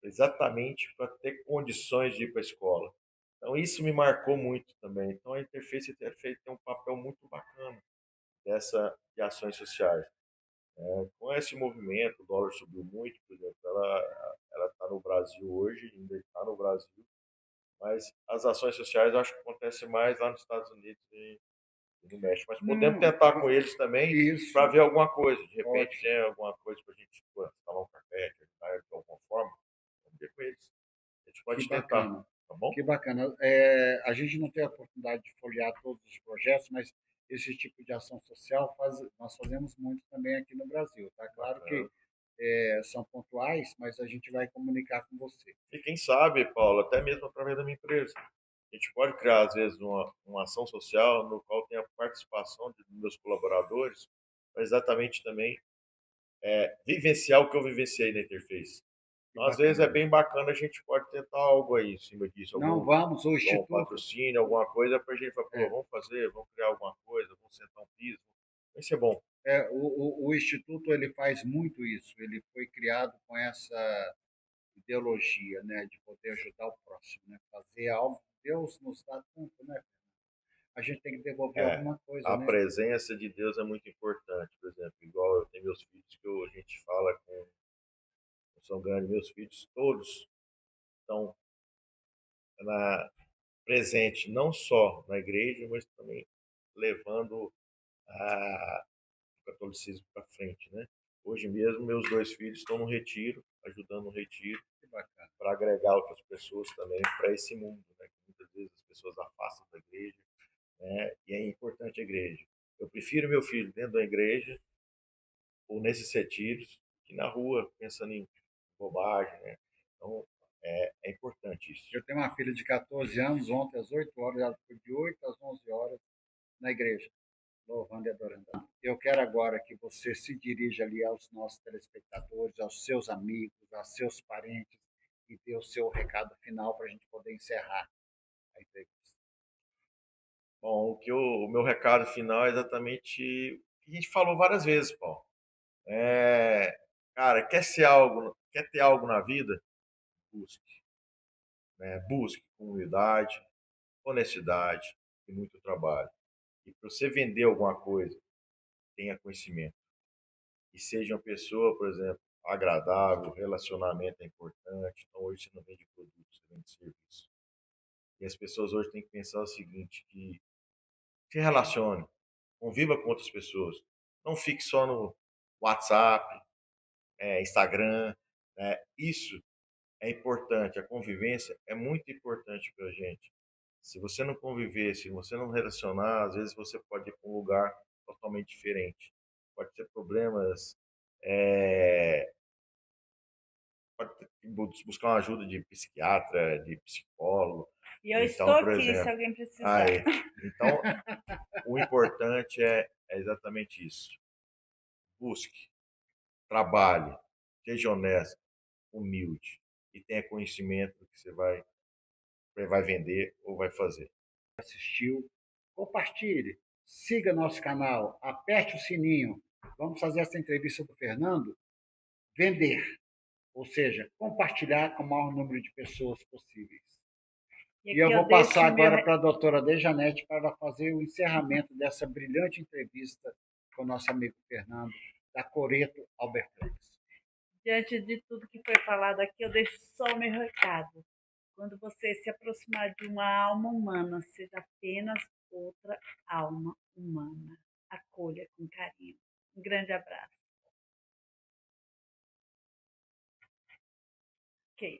[SPEAKER 2] Exatamente para ter condições de ir para a escola. Então, isso me marcou muito também. Então, a Interface tem um papel muito bacana de ações sociais. Com esse movimento, o dólar subiu muito, por exemplo, ela está no Brasil hoje, ainda está no Brasil, mas as ações sociais eu acho que acontecem mais lá nos Estados Unidos e no México. Mas podemos
[SPEAKER 1] Não,
[SPEAKER 2] tentar com eles também
[SPEAKER 1] isso,
[SPEAKER 2] para ver alguma coisa. De repente,
[SPEAKER 1] ótimo.
[SPEAKER 2] tem alguma coisa para a gente instalar um carpete, ajudar de alguma forma. Vamos ver com eles. A gente
[SPEAKER 1] Que
[SPEAKER 2] pode tentar,
[SPEAKER 1] bacana.
[SPEAKER 2] tá bom?
[SPEAKER 1] Que bacana. A gente não tem a oportunidade de folhear todos os projetos, mas esse tipo de ação social nós fazemos muito também aqui no Brasil. Tá claro que
[SPEAKER 2] Bacana.
[SPEAKER 1] são pontuais, mas a gente vai comunicar com você.
[SPEAKER 2] E quem sabe, Paulo, até mesmo através da minha empresa. A gente pode criar, às vezes, uma ação social no qual tem a participação dos meus colaboradores, para exatamente também vivenciar o que eu vivenciei na Interface.
[SPEAKER 1] Que
[SPEAKER 2] Então, às vezes, é
[SPEAKER 1] bacana.
[SPEAKER 2] bem bacana, a gente pode tentar algo aí em cima disso,
[SPEAKER 1] Não,
[SPEAKER 2] algum
[SPEAKER 1] vamos, o
[SPEAKER 2] igual um
[SPEAKER 1] Instituto.
[SPEAKER 2] patrocínio, alguma coisa, para a gente falar, pô,
[SPEAKER 1] É,
[SPEAKER 2] vamos fazer, vamos criar alguma coisa, vamos sentar um piso. Vai ser bom.
[SPEAKER 1] o Instituto ele faz muito isso. Ele foi criado com essa ideologia, né, de poder ajudar o próximo, né, fazer algo. Deus nos dá tanto, né? A gente tem que devolver
[SPEAKER 2] É,
[SPEAKER 1] alguma coisa,
[SPEAKER 2] a
[SPEAKER 1] né?
[SPEAKER 2] presença de Deus é muito importante. Por exemplo, igual eu tenho meus filhos que a gente fala com são grandes, meus filhos todos estão na, presente não só na igreja, mas também levando o catolicismo para frente, né? Hoje mesmo meus 2 filhos estão no retiro, ajudando no retiro,
[SPEAKER 1] Que bacana.
[SPEAKER 2] para agregar outras pessoas também para esse mundo, né? Que muitas vezes as pessoas afastam da igreja, né? E é importante a igreja. Eu prefiro meu filho dentro da igreja ou nesses retiros que na rua pensando em bobagem, né? Então é importante isso.
[SPEAKER 1] Eu tenho uma filha de 14 anos, ontem às 8 horas, ela foi de 8 às 11 horas na igreja, louvando e adorando. Eu quero agora que você se dirija ali aos nossos telespectadores, aos seus amigos, aos seus parentes e dê o seu recado final para a gente poder encerrar a entrevista.
[SPEAKER 2] Bom, o meu recado final é exatamente o que a gente falou várias vezes, Paulo. É, cara, quer ter algo na vida? Busque, né? Busque com humildade, honestidade e muito trabalho. E para você vender alguma coisa, tenha conhecimento. E seja uma pessoa, por exemplo, agradável, relacionamento é importante. Então hoje você não vende produtos, você vende serviço. E as pessoas hoje têm que pensar o seguinte, que Se relacione, conviva com outras pessoas. Não fique só no WhatsApp, Instagram. Isso é importante, a convivência é muito importante para a gente. Se você não conviver, se você não relacionar, às vezes você pode ir para um lugar totalmente diferente. Pode ter problemas, é, pode buscar uma ajuda de psiquiatra, de psicólogo.
[SPEAKER 3] E eu estou
[SPEAKER 2] Então, por
[SPEAKER 3] aqui, se
[SPEAKER 2] exemplo,
[SPEAKER 3] alguém precisar.
[SPEAKER 2] aí, então o importante é exatamente isso. Busque, trabalhe, seja honesto, humilde e tenha conhecimento do que você vai vender ou vai fazer.
[SPEAKER 1] Assistiu, compartilhe, siga nosso canal, aperte o sininho. Vamos fazer essa entrevista do Fernando vender, ou seja, compartilhar com o maior número de pessoas possíveis. E eu vou passar agora para a doutora Dejanete para fazer o encerramento dessa brilhante entrevista com o nosso amigo Fernando, da Coreto Alberflex.
[SPEAKER 3] Diante de tudo que foi falado aqui, eu deixo só o meu recado. Quando você se aproximar de uma alma humana, seja apenas outra alma humana. Acolha com carinho. Um grande abraço. Ok.